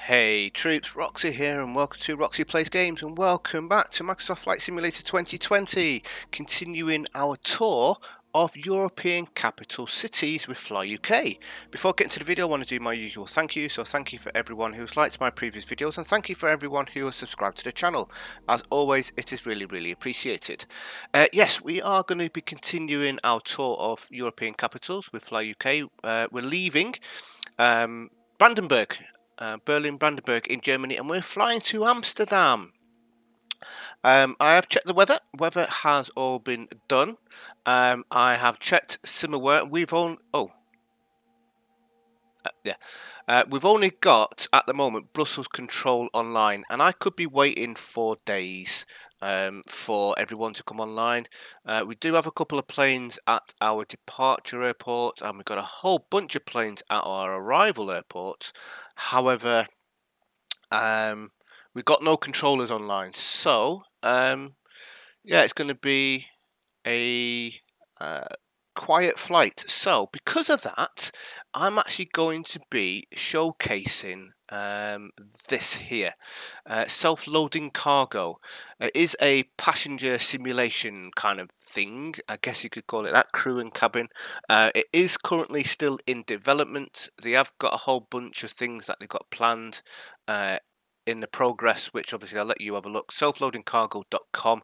Hey troops, Roxy here and welcome to Roxy Plays Games and welcome back to Microsoft Flight Simulator 2020, continuing our tour of European capital cities with FlyUK. Before getting to the video, I want to do my usual thank you. So thank you for everyone who's liked my previous videos and thank you for everyone who has subscribed to the channel. As always, it is really appreciated. Yes, we are going to be continuing our tour of European capitals with FlyUK. We're leaving Brandenburg. Berlin, Brandenburg in Germany, and we're flying to Amsterdam. I have checked the weather. Weather has all been done. I have checked SimiWare. We've only got at the moment Brussels Control online, and I could be waiting for days for everyone to come online. We do have a couple of planes at our departure airport, and we've got a whole bunch of planes at our arrival airport. However, we've got no controllers online, so yeah, it's going to be a quiet flight. So because of that, I'm actually going to be showcasing this here, self-loading cargo. It is a passenger simulation kind of thing, I guess you could call it that, crew and cabin. It is currently still in development. They have got a whole bunch of things that they've got planned in the progress, which obviously I'll let you have a look. Selfloadingcargo.com.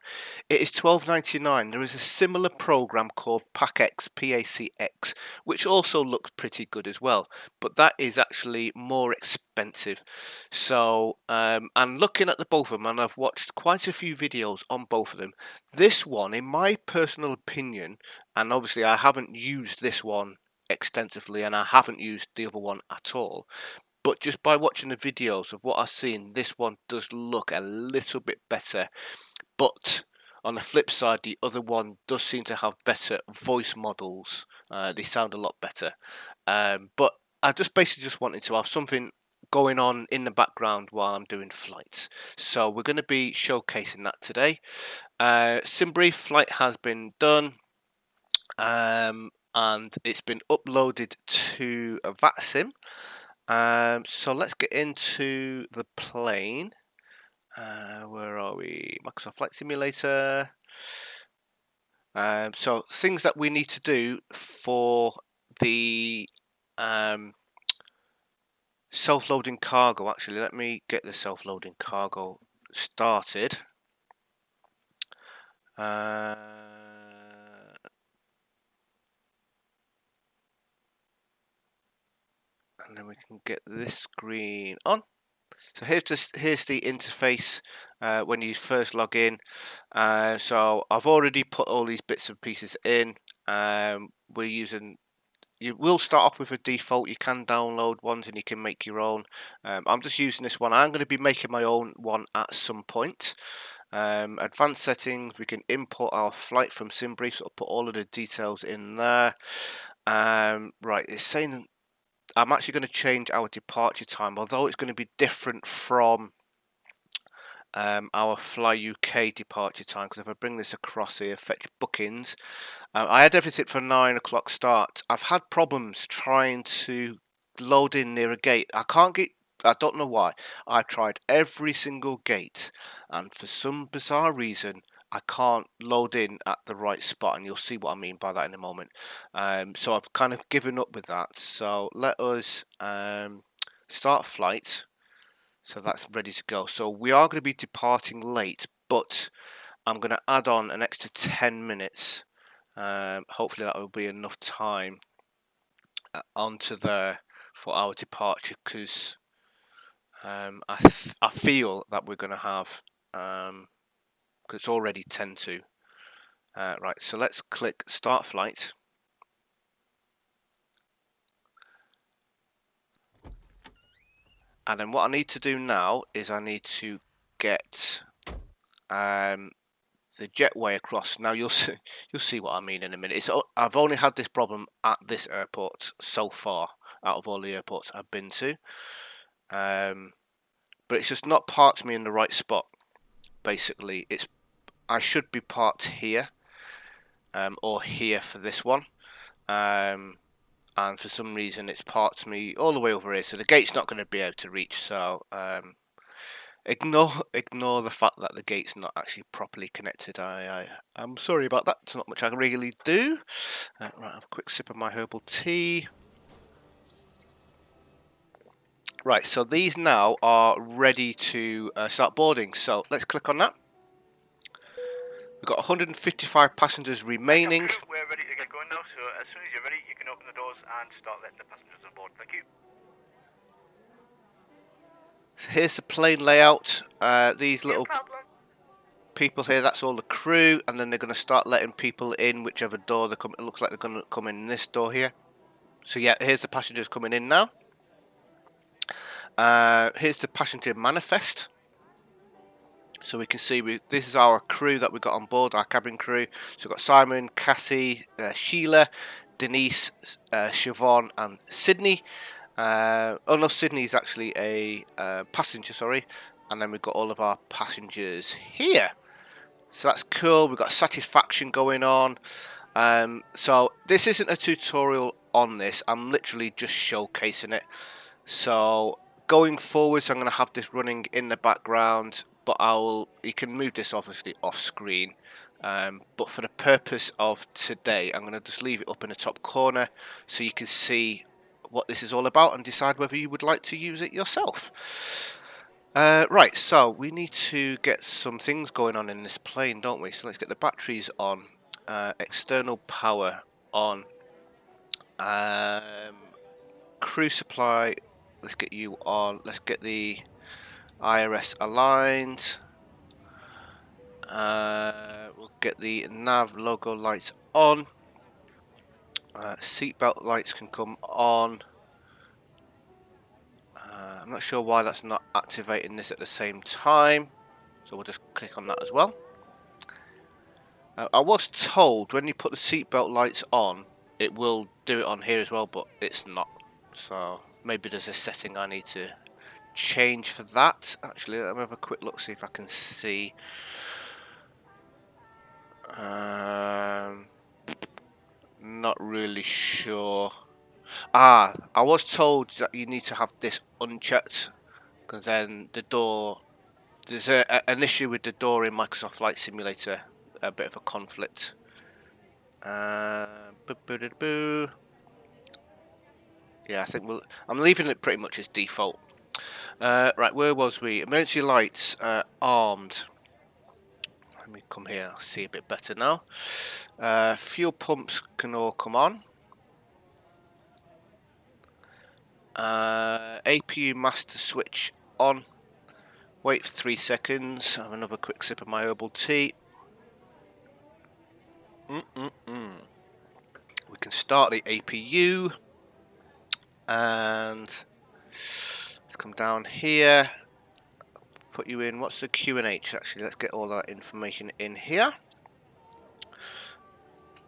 It is $12.99. There is a similar program called PACX, PACX, which also looks pretty good as well, but that is actually more expensive. So, and looking at the both of them, and I've watched quite a few videos on both of them. This one, in my personal opinion, and obviously I haven't used this one extensively, and I haven't used the other one at all. But just by watching the videos of what I've seen, this one does look a little bit better. But on the flip side, the other one does seem to have better voice models. They sound a lot better. But I just basically just wanted to have something going on in the background while I'm doing flights. So we're going to be showcasing that today. SimBrief flight has been done. And it's been uploaded to Vatsim. So let's get into the plane. Where are we? Microsoft Flight Simulator. So things that we need to do for the self-loading cargo. Actually, let me get the self-loading cargo started. And then we can get this screen on. So here's the interface when you first log in. So I've already put all these bits and pieces in. We're using. You will start off with a default. You can download ones and you can make your own. I'm just using this one. I'm going to be making my own one at some point. Advanced settings. We can import our flight from SimBrief. So I'll put all of the details in there. Right, it's saying I'm actually going to change our departure time, although it's going to be different from our FlyUK departure time, because if I bring this across here, fetch bookings, I had everything for 9 o'clock start. I've had problems trying to load in near a gate. I don't know why. I've tried every single gate, and for some bizarre reason, I can't load in at the right spot, and you'll see what I mean by that in a moment. So I've kind of given up with that. So let us start flight. So that's ready to go. So we are going to be departing late, but I'm going to add on an extra 10 minutes. Hopefully that will be enough time onto there for our departure, because I feel that we're going to have, because it's already 10 to. Right, so let's click start flight. And then what I need to do now is I need to get the jetway across. Now you'll see what I mean in a minute. I've only had this problem at this airport so far out of all the airports I've been to, but it's just not parked me in the right spot. Basically, I should be parked here or here for this one. and for some reason it's parked me all the way over here, so the gate's not going to be able to reach. So ignore the fact that the gate's not actually properly connected. I'm sorry about that. It's not much I can really do. Right, have a quick sip of my herbal tea. Right, so these now are ready to start boarding. So let's click on that. We've got 155 passengers remaining. We're ready to get going now, so as soon as you're ready, you can open the doors and start letting the passengers on board. Thank you. So here's the plane layout. These little people here, that's all the crew, and then they're going to start letting people in whichever door they come. It looks like they're going to come in this door here. So yeah, here's the passengers coming in now. Here's the passenger manifest. So we can see this is our crew that we got on board, our cabin crew. So we've got Simon, Cassie, Sheila, Denise, Siobhan and Sydney. Oh no, Sydney is actually a passenger, sorry. And then we've got all of our passengers here. So that's cool. We've got satisfaction going on. So this isn't a tutorial on this. I'm literally just showcasing it. So going forwards, I'm going to have this running in the background, but you can move this obviously off screen. But for the purpose of today, I'm going to just leave it up in the top corner so you can see what this is all about and decide whether you would like to use it yourself. Right, so we need to get some things going on in this plane, don't we? So let's get the batteries on, external power on, crew supply, let's get you on, let's get the IRS aligned, we'll get the nav logo lights on, seatbelt lights can come on. I'm not sure why that's not activating this at the same time, so we'll just click on that as well. I was told when you put the seatbelt lights on, it will do it on here as well, but it's not. So maybe there's a setting I need to change for that. Actually, let me have a quick look, see if I can see. Not really sure. I was told that you need to have this unchecked, because then the door, there's an issue with the door in Microsoft Flight Simulator, a bit of a conflict. Yeah, I think I'm leaving it pretty much as default. Right, where was we? Emergency lights armed. Let me come here, see a bit better now. Fuel pumps can all come on. APU master switch on. Wait for 3 seconds. Have another quick sip of my herbal tea. We can start the APU, and let's come down here. Put you in. What's the QNH? Actually, let's get all that information in here.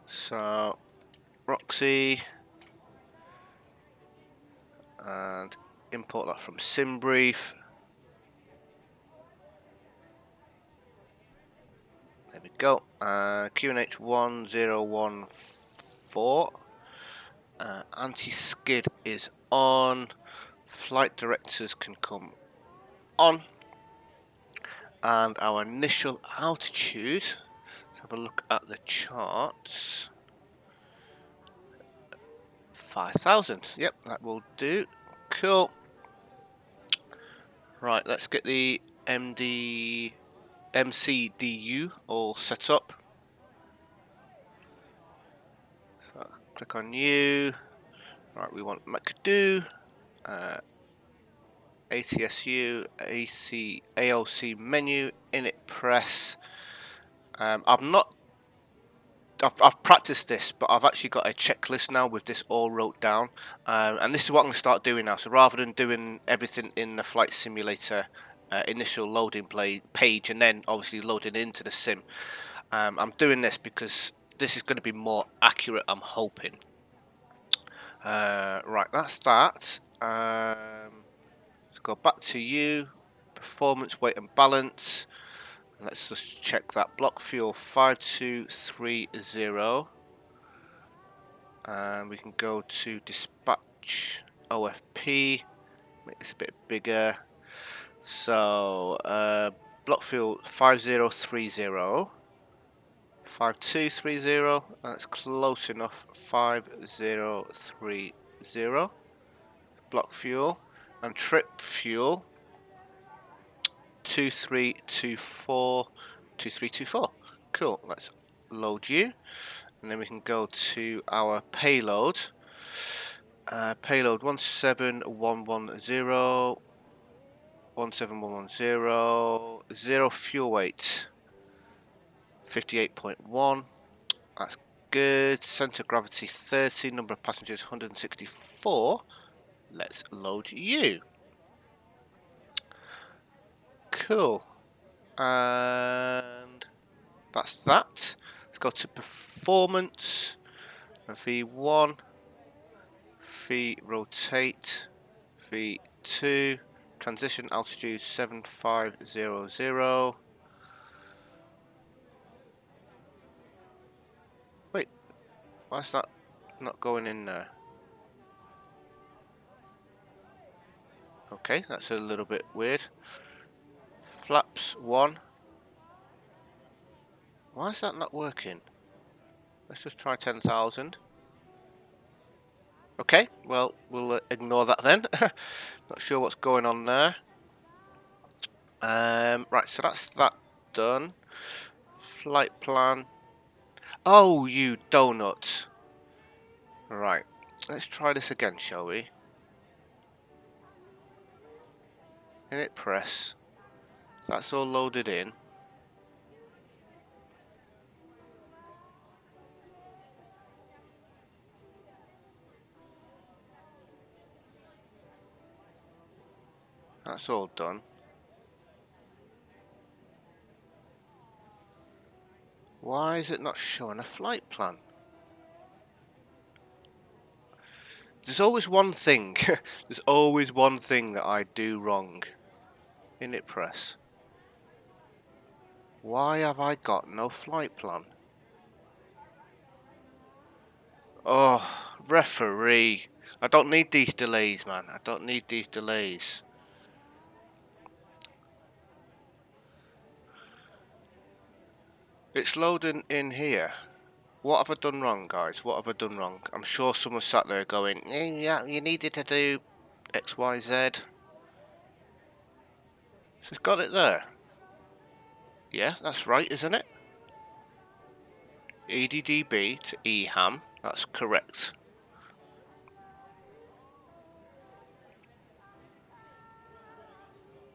So Roxy, and import that from SimBrief. There we go. QNH 1014. Anti-skid is on. Flight directors can come on. And our initial altitude, let's have a look at the charts. 5,000. Yep, that will do. Cool. Right, let's get the MCDU all set up. So click on new. Right, we want McDo, ATSU, AOC menu, init press. I've practiced this, but I've actually got a checklist now with this all wrote down, and this is what I'm going to start doing now. So rather than doing everything in the flight simulator initial loading page and then obviously loading into the sim, I'm doing this because this is going to be more accurate, I'm hoping. Right, that's that. Let's go back to you, performance, weight and balance. Let's just check that. Block fuel 5230. And we can go to dispatch OFP, make this a bit bigger. So block fuel 5030, 5230, that's close enough. 5030 block fuel, and trip fuel 2324, 2324. Cool, let's load you, and then we can go to our payload. Payload 17110, 17110, 0 fuel weight 58.1. That's good. Center gravity 30, number of passengers 164. Let's load you. Cool. And that's that. Let's go to performance. V1, V rotate, V2, transition altitude 7500. Wait, why is that not going in there? Okay, that's a little bit weird. Flaps 1. Why is that not working? Let's just try 10,000. Okay, well, we'll ignore that then. Not sure what's going on there. Right, so that's that done. Flight plan. Oh, you donut. Right, let's try this again, shall we? Init press. That's all loaded in. That's all done. Why is it not showing a flight plan? There's always one thing. There's always one thing that I do wrong. Init press. Why have I got no flight plan? Oh, referee. I don't need these delays, man. I don't need these delays. It's loading in here. What have I done wrong, guys? What have I done wrong? I'm sure someone sat there going, yeah, you needed to do X, Y, Z. She's got it there. Yeah, that's right, isn't it? EDDB to EHAM. That's correct.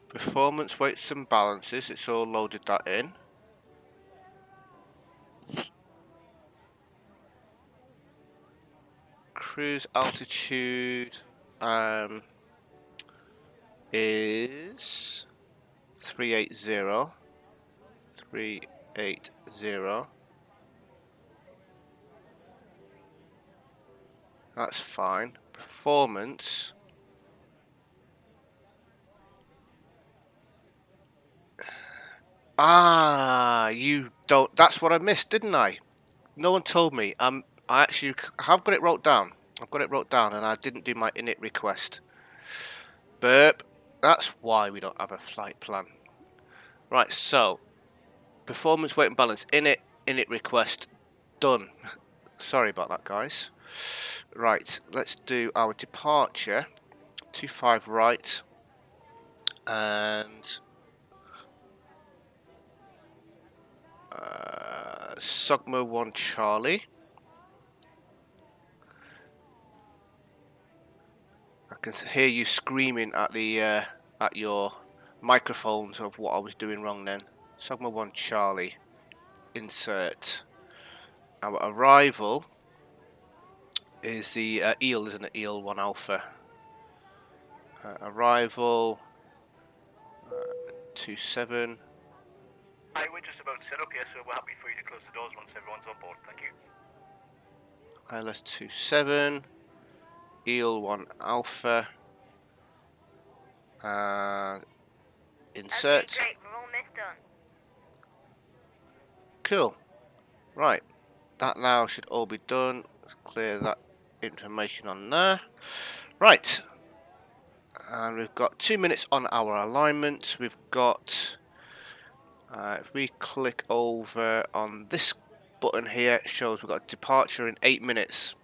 Performance, weights and balances. It's all loaded that in. Cruise altitude is 380. 380. That's fine. Performance. Ah, you don't. That's what I missed, didn't I? No one told me. I actually have got it wrote down. I've got it wrote down, and I didn't do my init request. Burp. That's why we don't have a flight plan. Right. So, performance, weight, and balance. Init request. Done. Sorry about that, guys. Right. Let's do our departure. 25 right. And Sogmo 1 Charlie. I can hear you screaming at the at your microphones of what I was doing wrong then. Sogmo 1 Charlie. Insert. Our arrival is the eel, isn't it? Eel 1 Alpha. Arrival 27. Hi, we're just about set up here, so we're happy for you to close the doors once everyone's on board. Thank you. ILS 27. Eel 1 Alpha. Insert. Okay, great, we're almost done. Cool. Right. That now should all be done. Let's clear that information on there. Right. And we've got 2 minutes on our alignment. We've got, if we click over on this button here, it shows we've got departure in 8 minutes.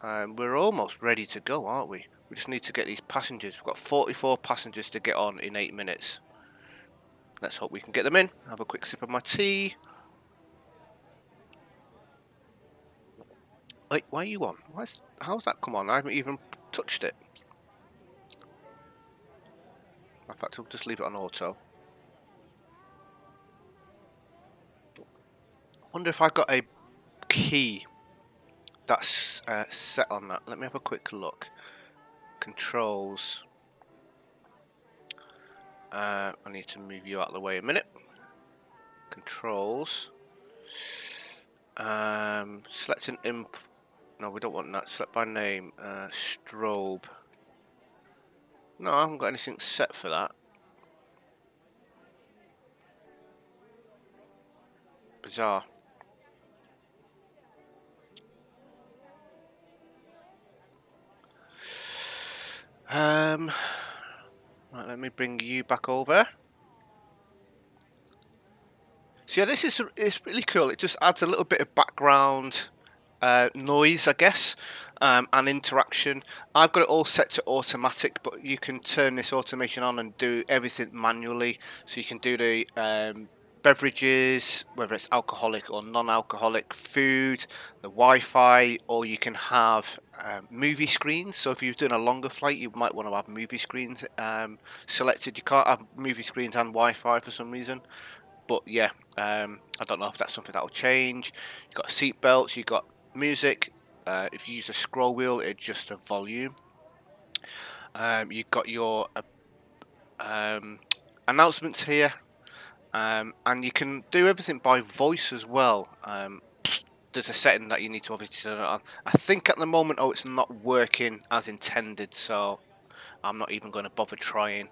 We're almost ready to go, aren't we? We just need to get these passengers. We've got 44 passengers to get on in 8 minutes. Let's hope we can get them in. Have a quick sip of my tea. Wait, why are you on? How's that come on? I haven't even touched it. In fact, I'll just leave it on auto. Wonder if I got a key that's set on that. Let me have a quick look. Controls. I need to move you out of the way a minute. Controls. Select an imp. No, we don't want that. Select by name. Strobe. No, I haven't got anything set for that. Bizarre. Right, let me bring you back over. So yeah, it's really cool. It just adds a little bit of background noise, I guess, and interaction. I've got it all set to automatic, but you can turn this automation on and do everything manually. So you can do the beverages, whether it's alcoholic or non-alcoholic, food, the Wi-Fi, or you can have movie screens. So if you're doing a longer flight, you might want to have movie screens selected. You can't have movie screens and Wi-Fi for some reason. But yeah, I don't know if that's something that will change. You've got seat belts, you've got music. If you use a scroll wheel, it adjusts the volume. You've got your announcements here, and you can do everything by voice as well. There's a setting that you need to obviously turn it on. I think at the moment, it's not working as intended, so I'm not even going to bother trying.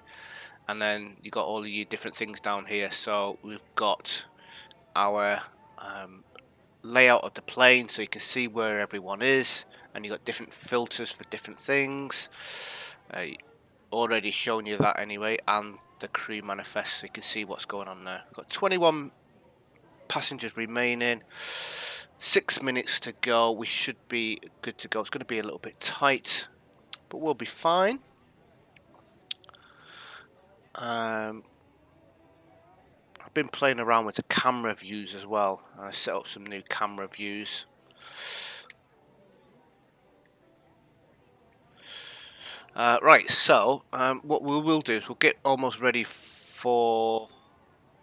And then you got all of your different things down here. So we've got our layout of the plane, so you can see where everyone is, and you've got different filters for different things. Already shown you that anyway, and the crew manifest, so you can see what's going on there. We've got 21 passengers remaining, 6 minutes to go. We should be good to go. It's going to be a little bit tight, but we'll be fine. I've been playing around with the camera views as well. I set up some new camera views. Right, so what we will do is we'll get almost ready for...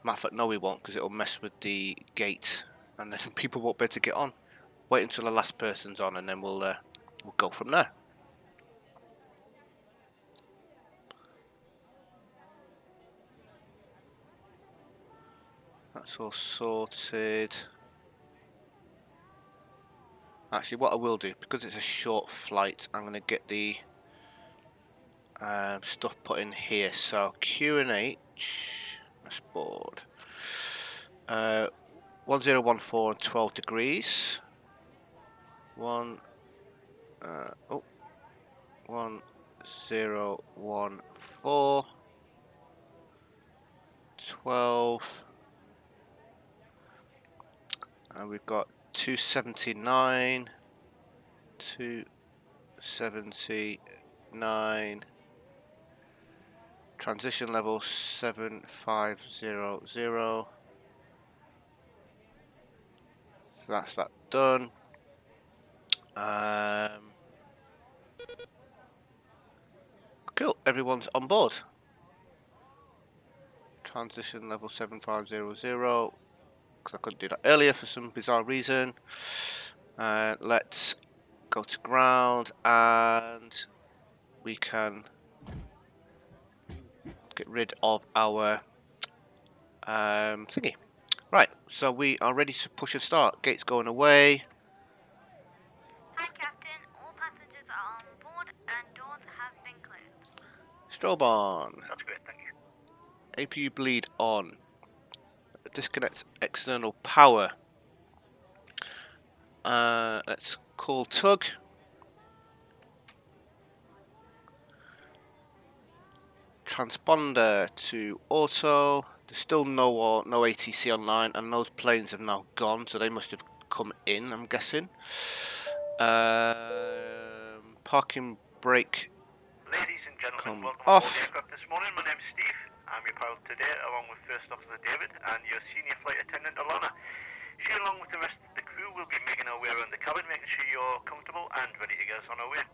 Matter of fact, no we won't, because it'll mess with the gate and then people won't be able to get on. Wait until the last person's on and then we'll go from there. That's all sorted. Actually, what I will do, because it's a short flight, I'm going to get the stuff put in here. So Q&H, Motherboard, 1014 and 12 degrees. 1014, 12, and we've got 279, 279, transition level 7500. So that's that done. Cool, everyone's on board. Transition level 7500, because I couldn't do that earlier for some bizarre reason. Let's go to ground and we can get rid of our thingy. Right, so we are ready to push and start. Gates going away. Hi, Captain. All passengers are on board and doors have been cleared. Strobe on. That's great, thank you. APU bleed on. Disconnect external power. Let's call tug. Transponder to auto. There's still no ATC online, and those planes have now gone, so they must have come in, I'm guessing. Parking brake. Ladies and gentlemen, Come welcome off. aboard the aircraft this morning. My name's Steve. I'm your pilot today, along with First Officer David and your Senior Flight Attendant Alana. She, along with the rest of the crew, will be making our way around the cabin, making sure you're comfortable and ready to get us on our way.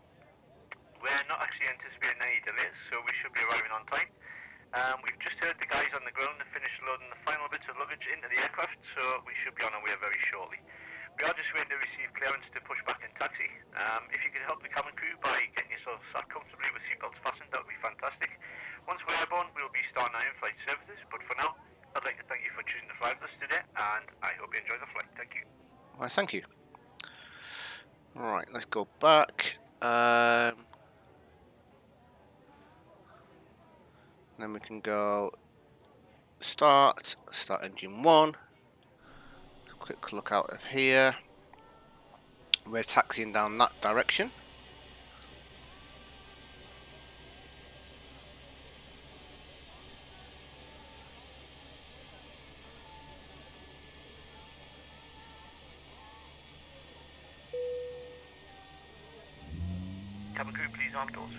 We're not actually anticipating any delays, so we should be arriving on time. We've just heard the guys on the ground have finished loading the final bits of luggage into the aircraft, so we should be on our way very shortly. We are just waiting to receive clearance to push back in taxi. If you could help the cabin crew by getting yourself sat comfortably with seatbelts fastened, that would be fantastic. Once we're airborne, we'll be starting our in-flight services, but for now, I'd like to thank you for choosing to fly with us today, and I hope you enjoy the flight. Thank you. Well, thank you. Right, let's go back. Then we can go start engine 1. Quick look out of here. We're taxiing down that direction. Cabin crew, please arm doors.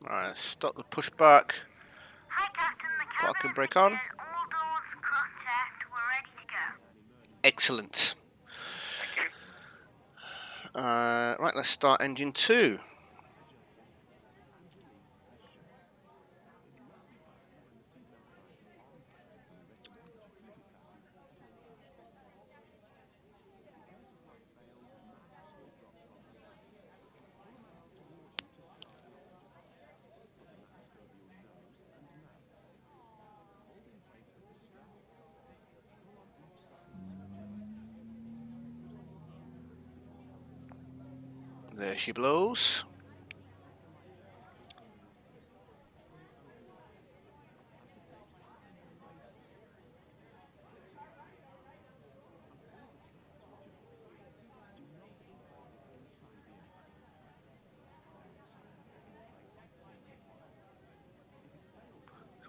Alright, stop the pushback. Hi, Captain. The cabin Parking is brake on. cleared. All doors cross-checked. We're ready to go. Excellent. Thank you. Right, let's start engine 2. There she blows.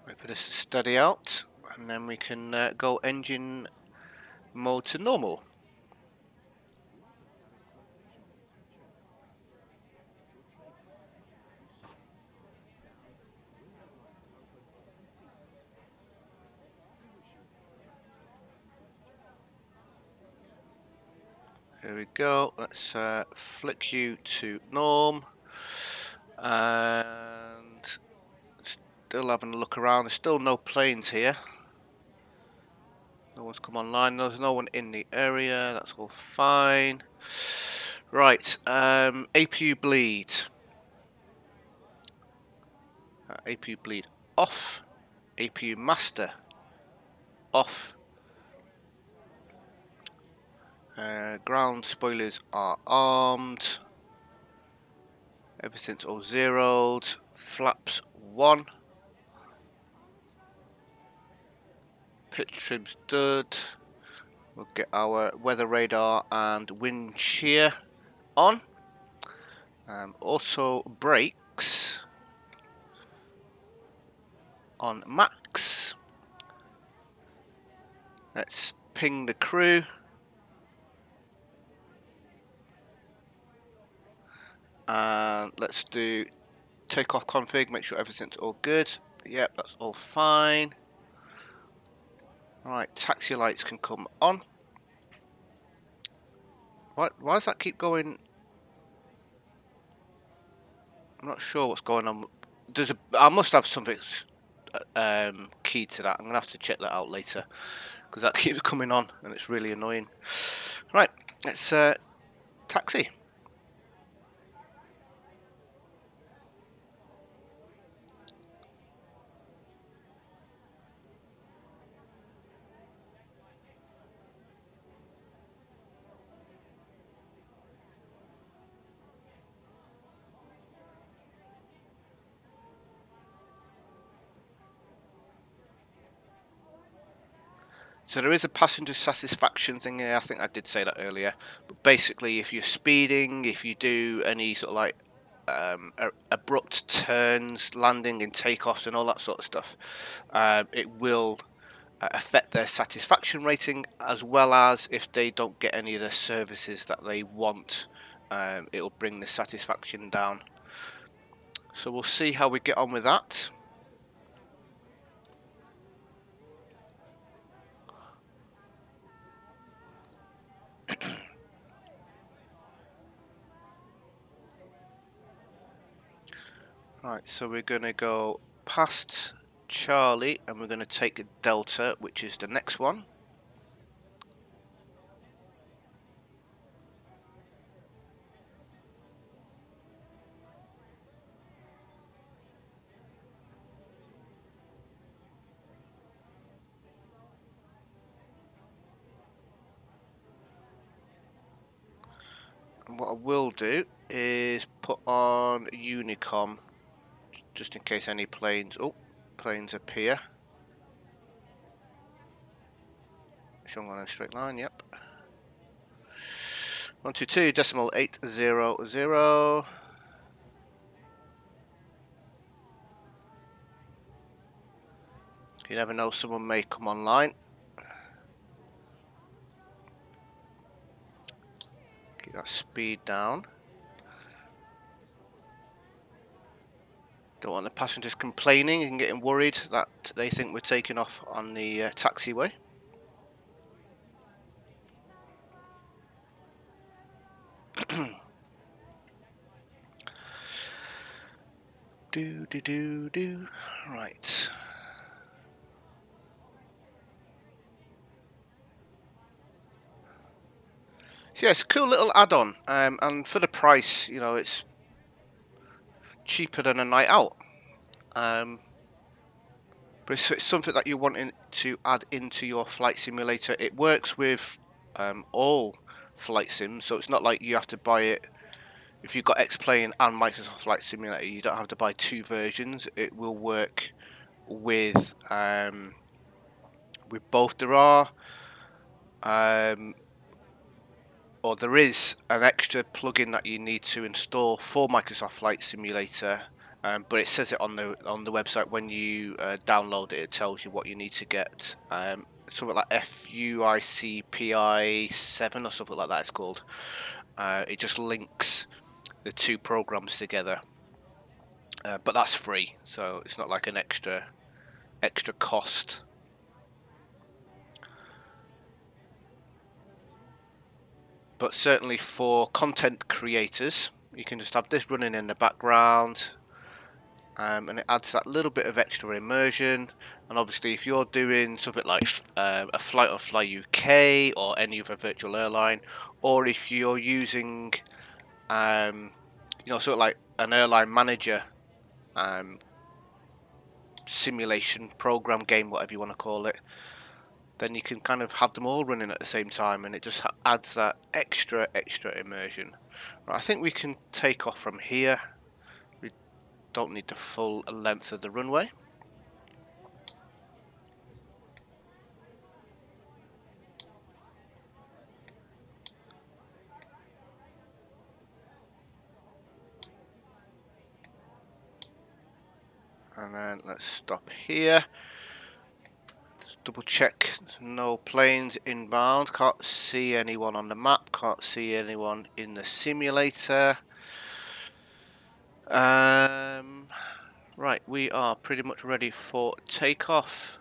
Wait for this to steady out, and then we can go engine mode to normal. Here we go. Let's flick you to norm, and still having a look around. There's still no planes here. No one's come online. There's no one in the area. That's all fine. Right. APU bleed. APU bleed off. APU master off. Ground spoilers are armed. Everything's all zeroed. Flaps 1. Pitch trim's done. We'll get our weather radar and wind shear on. Also brakes on max. Let's ping the crew. And let's do takeoff config, make sure everything's all good. Yep, that's all fine. Right, taxi lights can come on. Why does that keep going? I'm not sure what's going on. I must have something key to that. I'm going to have to check that out later because that keeps coming on and it's really annoying. Right, let's taxi. So there is a passenger satisfaction thing here. I think I did say that earlier. But basically, if you're speeding, if you do any sort of like abrupt turns, landing and takeoffs and all that sort of stuff, it will affect their satisfaction rating, as well as if they don't get any of the services that they want, it'll bring the satisfaction down. So we'll see how we get on with that. Right, so we're going to go past Charlie and we're going to take Delta, which is the next one. And what I will do is put on Unicom just in case any planes appear. Showing on a straight line, yep. 122.800. You never know, someone may come online. Keep that speed down. Don't want the passengers complaining and getting worried that they think we're taking off on the taxiway. do. Right. So yeah, it's a cool little add-on, and for the price, you know, it's cheaper than a night out. But it's something that you're wanting to add into your flight simulator. It works with all flight sims, so it's not like you have to buy it. If you've got X-Plane and Microsoft Flight Simulator, you don't have to buy two versions. It will work with both. There is an extra plugin that you need to install for Microsoft Flight Simulator, but it says it on the website when you download it. It tells you what you need to get. Something like FUICPI 7 or something like that. It's called. It just links the two programs together, but that's free, so it's not like an extra cost. But certainly for content creators, you can just have this running in the background, and it adds that little bit of extra immersion. And obviously, if you're doing something like a flight on FlyUK or any other virtual airline, or if you're using, sort of like an airline manager simulation program game, whatever you want to call it, then you can kind of have them all running at the same time, and it just adds that extra immersion. Right, I think we can take off from here. We don't need the full length of the runway. And then let's stop here. Just double check no planes inbound. Can't see anyone on the map. Can't see anyone in the simulator. Right, we are pretty much ready for takeoff.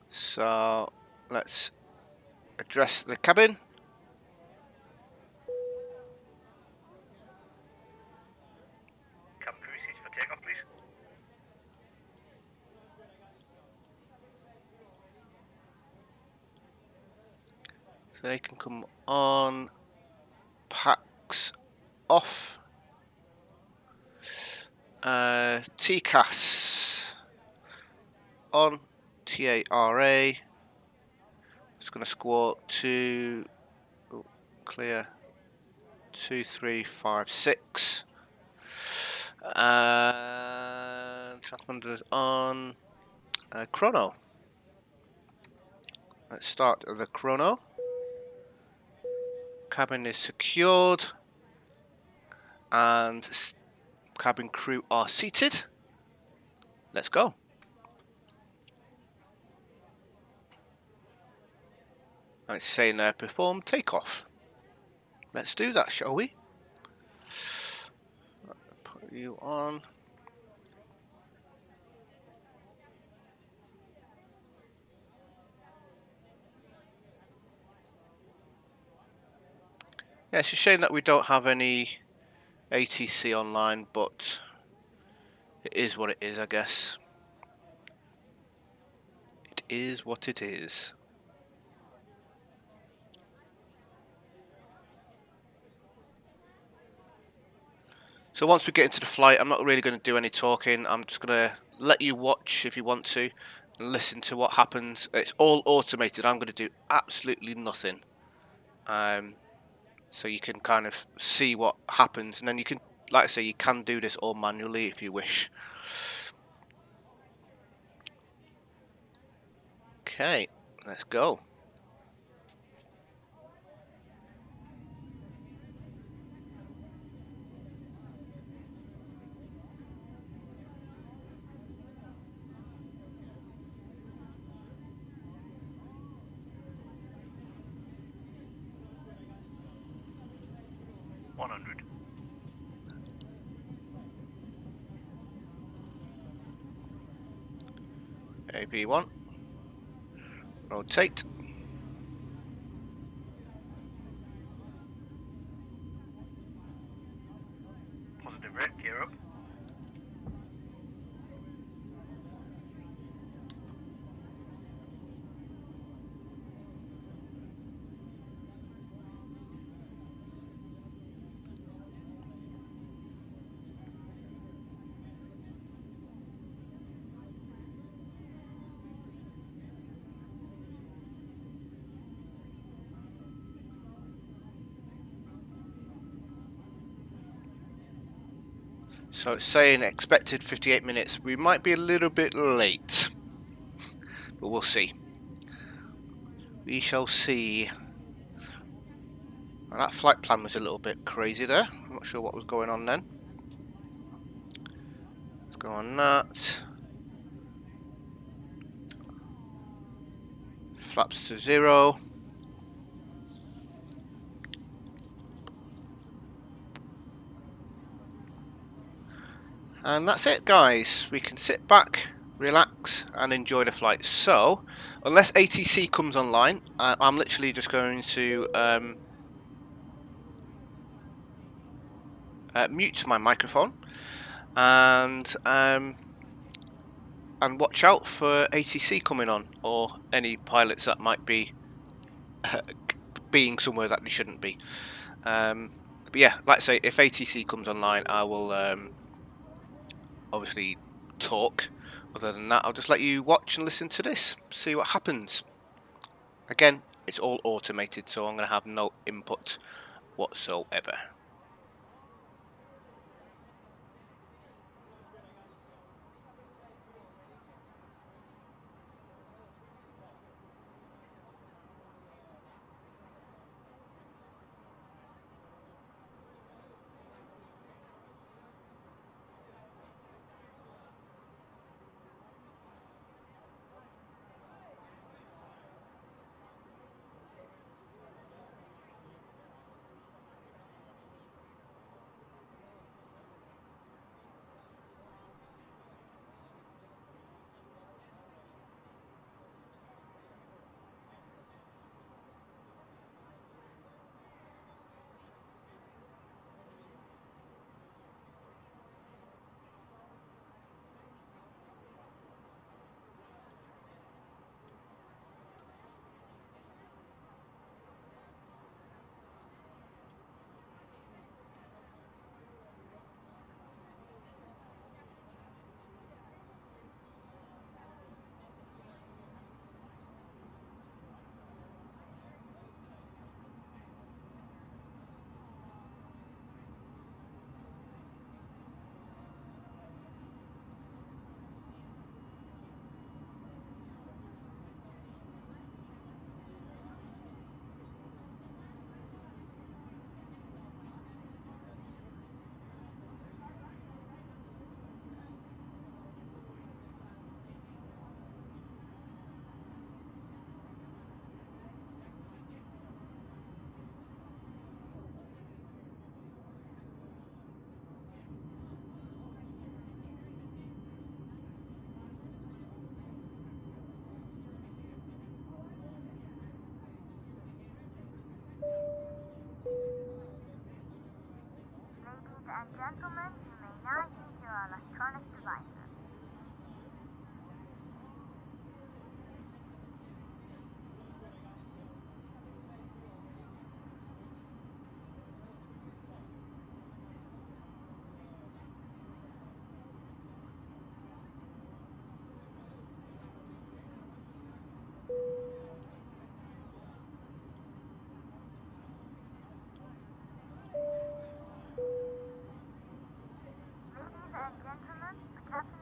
So let's address the cabin. Cabin crew seats for takeoff, please. So they can come on, packs off, TCAS on, TARA, it's going to squawk to, clear, 2, 3, 5, 6, and transponders on, chrono. Let's start the chrono. Cabin is secured and cabin crew are seated. Let's go. And it's saying there, perform takeoff. Let's do that, shall we? Put you on. Yeah, it's a shame that we don't have any ATC online, but it is what it is, I guess. It is what it is. So once we get into the flight, I'm not really going to do any talking. I'm just going to let you watch if you want to and listen to what happens. It's all automated. I'm going to do absolutely nothing. So you can kind of see what happens, and then you can, like I say, you can do this all manually if you wish. Okay, let's go. AV1, rotate. Positive red, gear up. So it's saying expected 58 minutes. We might be a little bit late, but we'll see. We shall see. And that flight plan was a little bit crazy there. I'm not sure what was going on then. Let's go on that. Flaps to 0. And that's it, guys. We can sit back, relax, and enjoy the flight. So, unless ATC comes online, I'm literally just going to mute my microphone and watch out for ATC coming on, or any pilots that might be being somewhere that they shouldn't be. But yeah, like I say, if ATC comes online, I will obviously talk. Other than that, I'll just let you watch and listen to this, see what happens. Again, it's all automated, so I'm going to have no input whatsoever. Now use your electronic devices. Ladies and gentlemen, the captain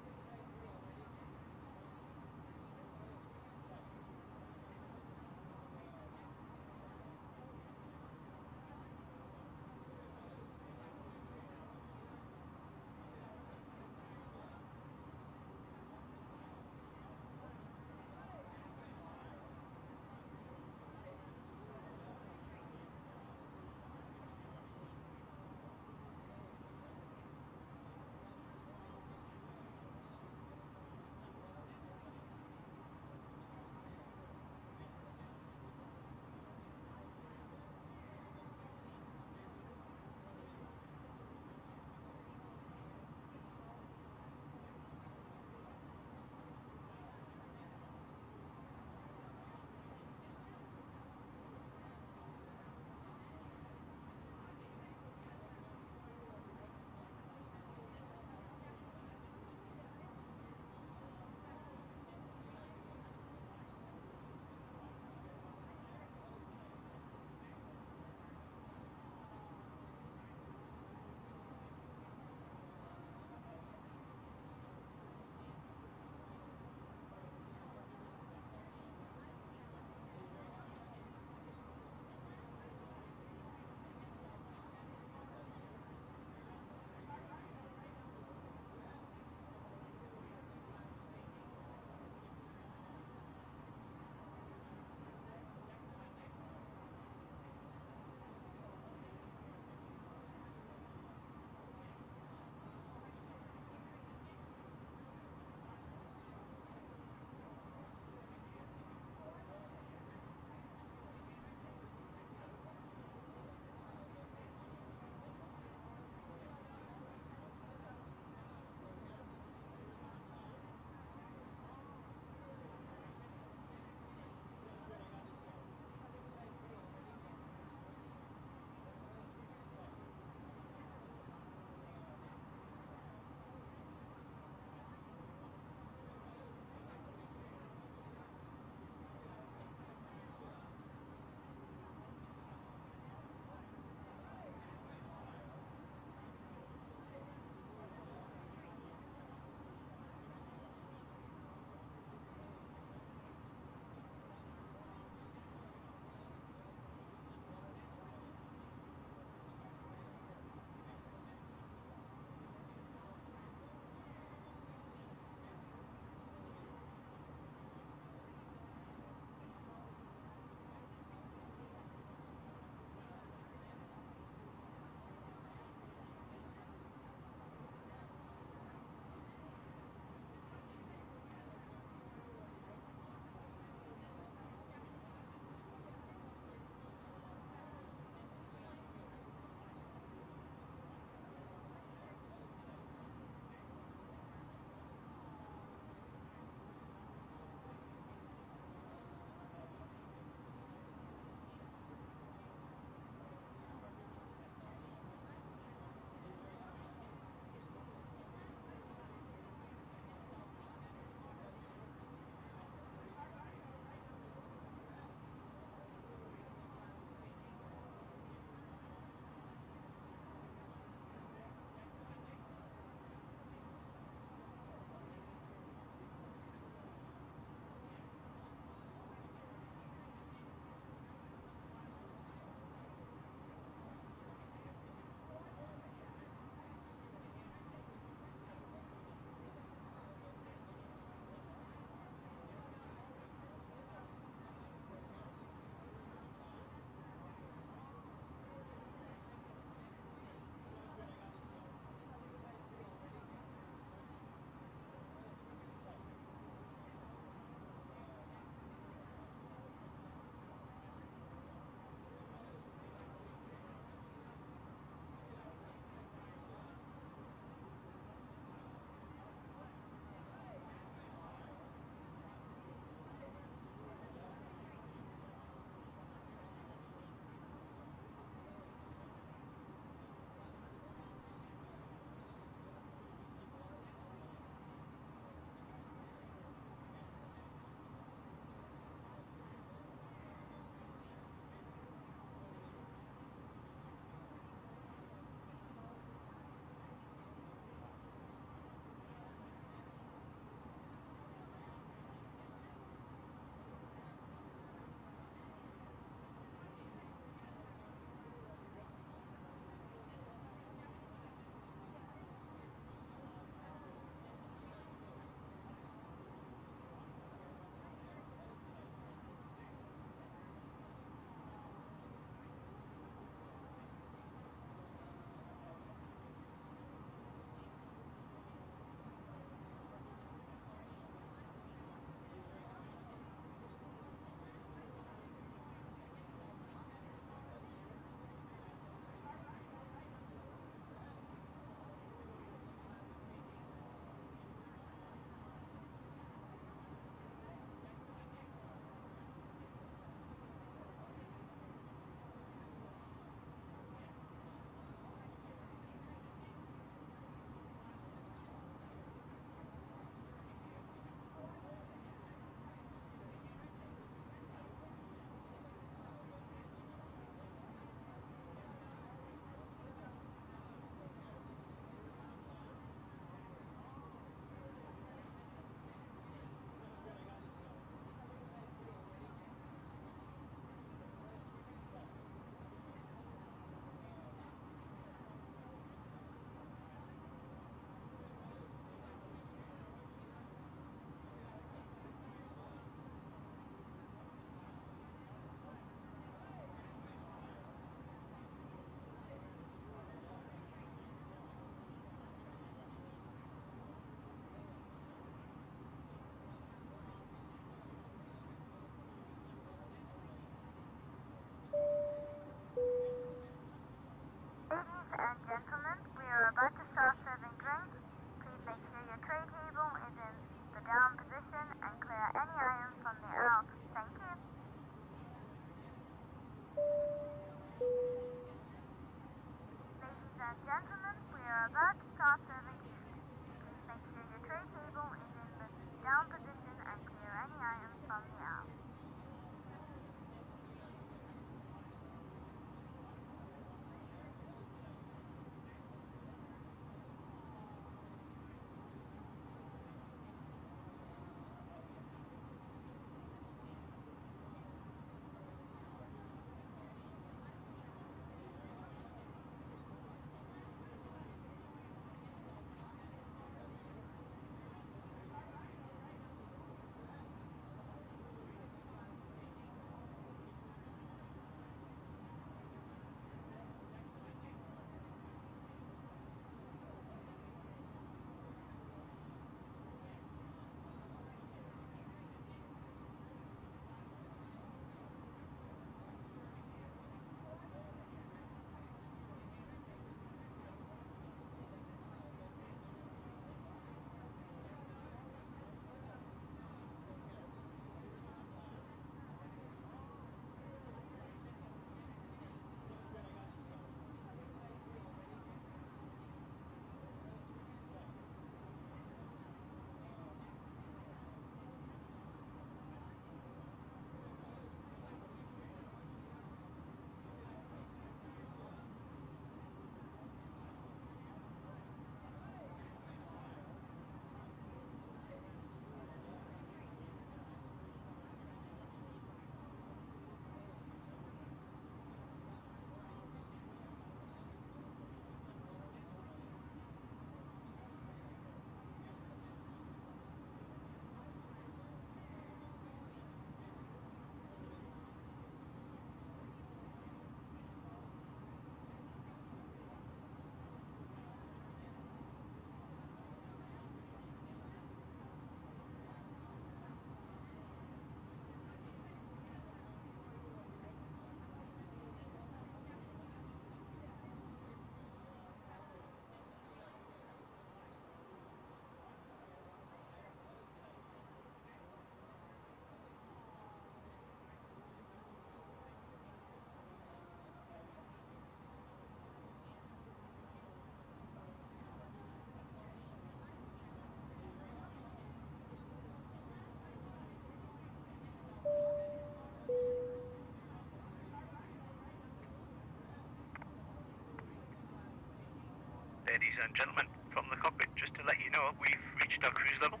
and gentlemen, from the cockpit, just to let you know, we've reached our cruise level.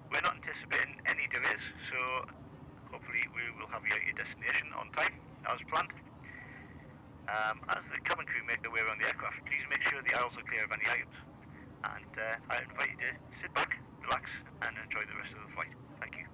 We're not anticipating any delays, so hopefully we will have you at your destination on time, as planned. As the cabin crew make their way around the aircraft, please make sure the aisles are clear of any items. And I invite you to sit back, relax, and enjoy the rest of the flight. Thank you.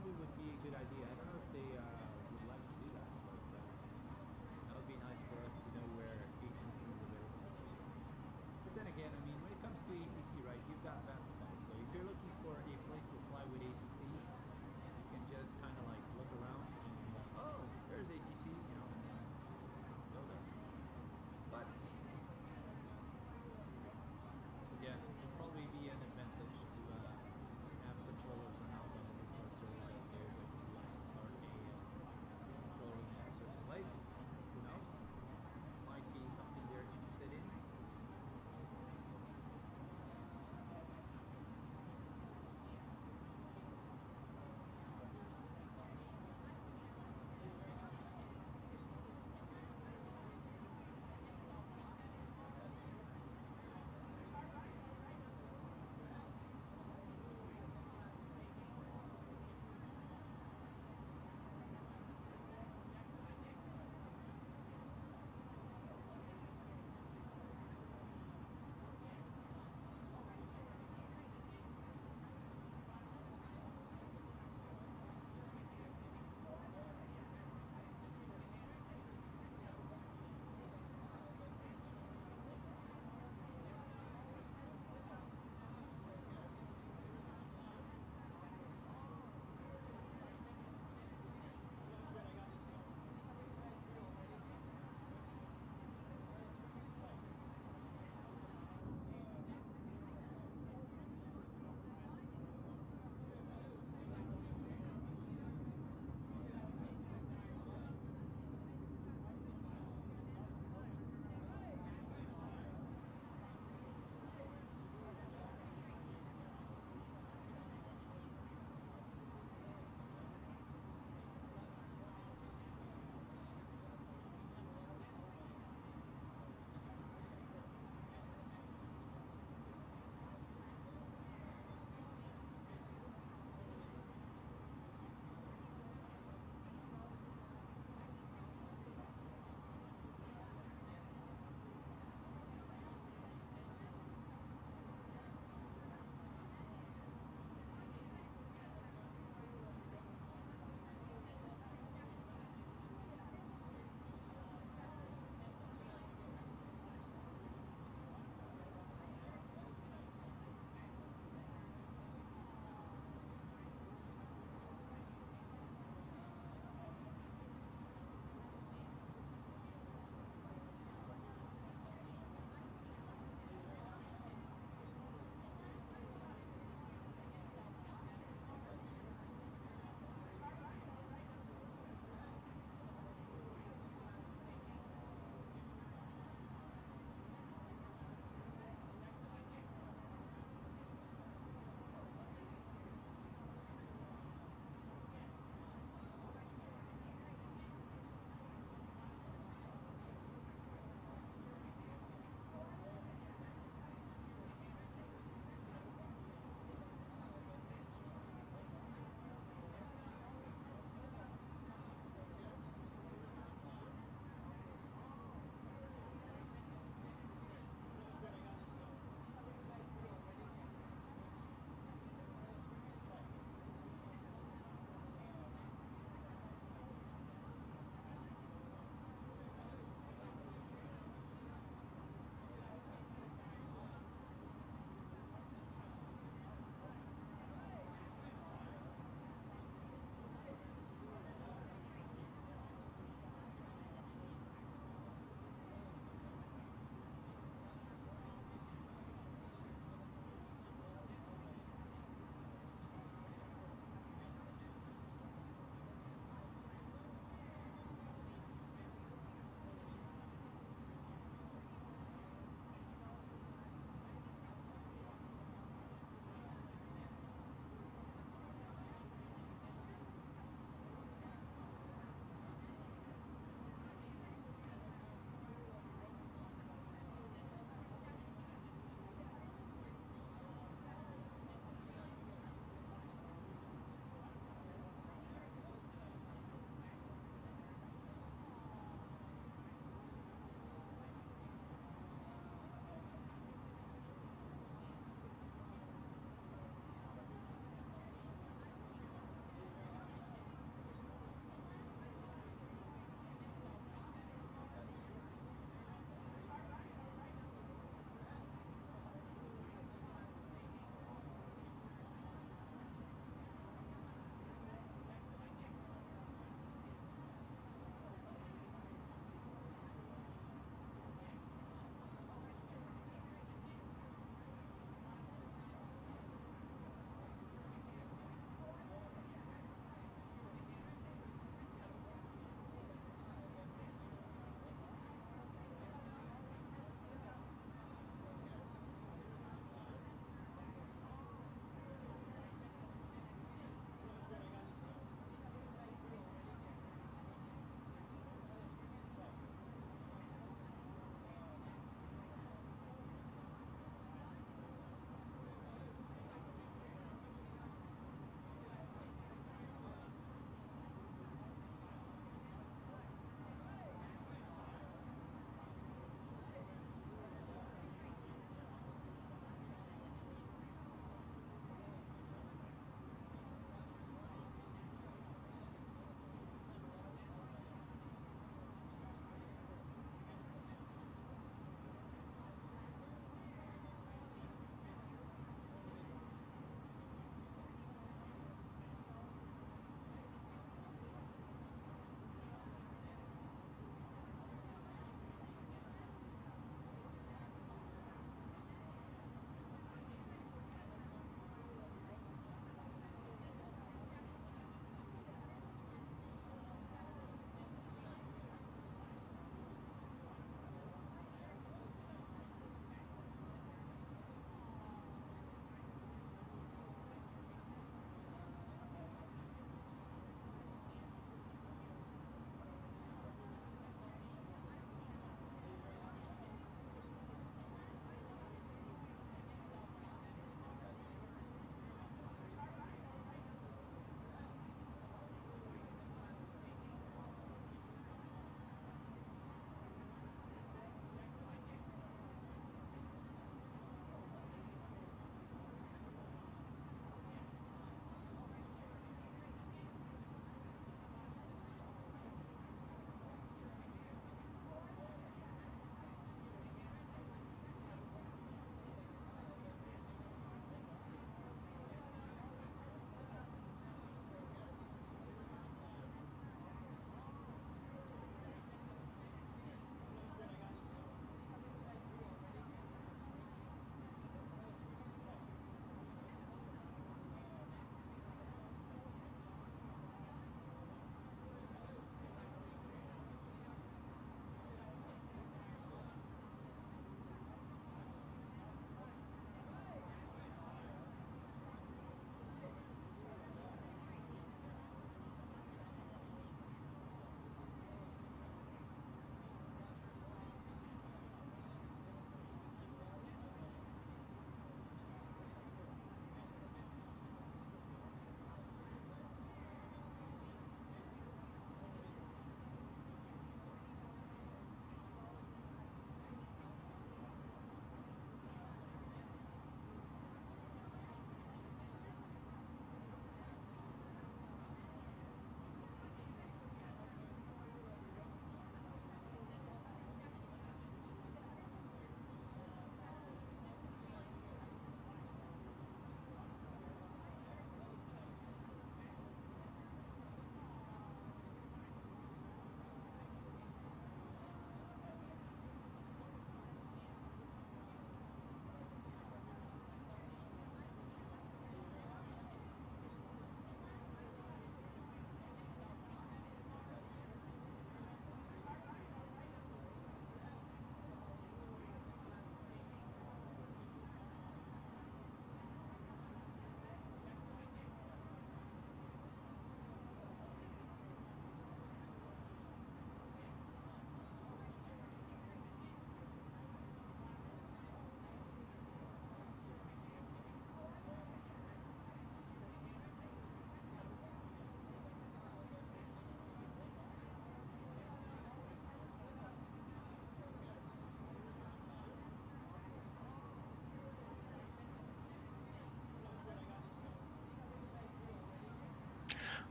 probably would be a good idea. I don't know if they would like to do that, but that would be nice for us to know where ATC is available. But then again, I mean, when it comes to ATC, right, you've got Vatsim. So if you're looking for a place to fly with ATC, you can just kind of like look around and oh, there's ATC, you know, and then go there. But yeah, it would probably be an advantage to have controllers announced on the Discord server that they're going to start a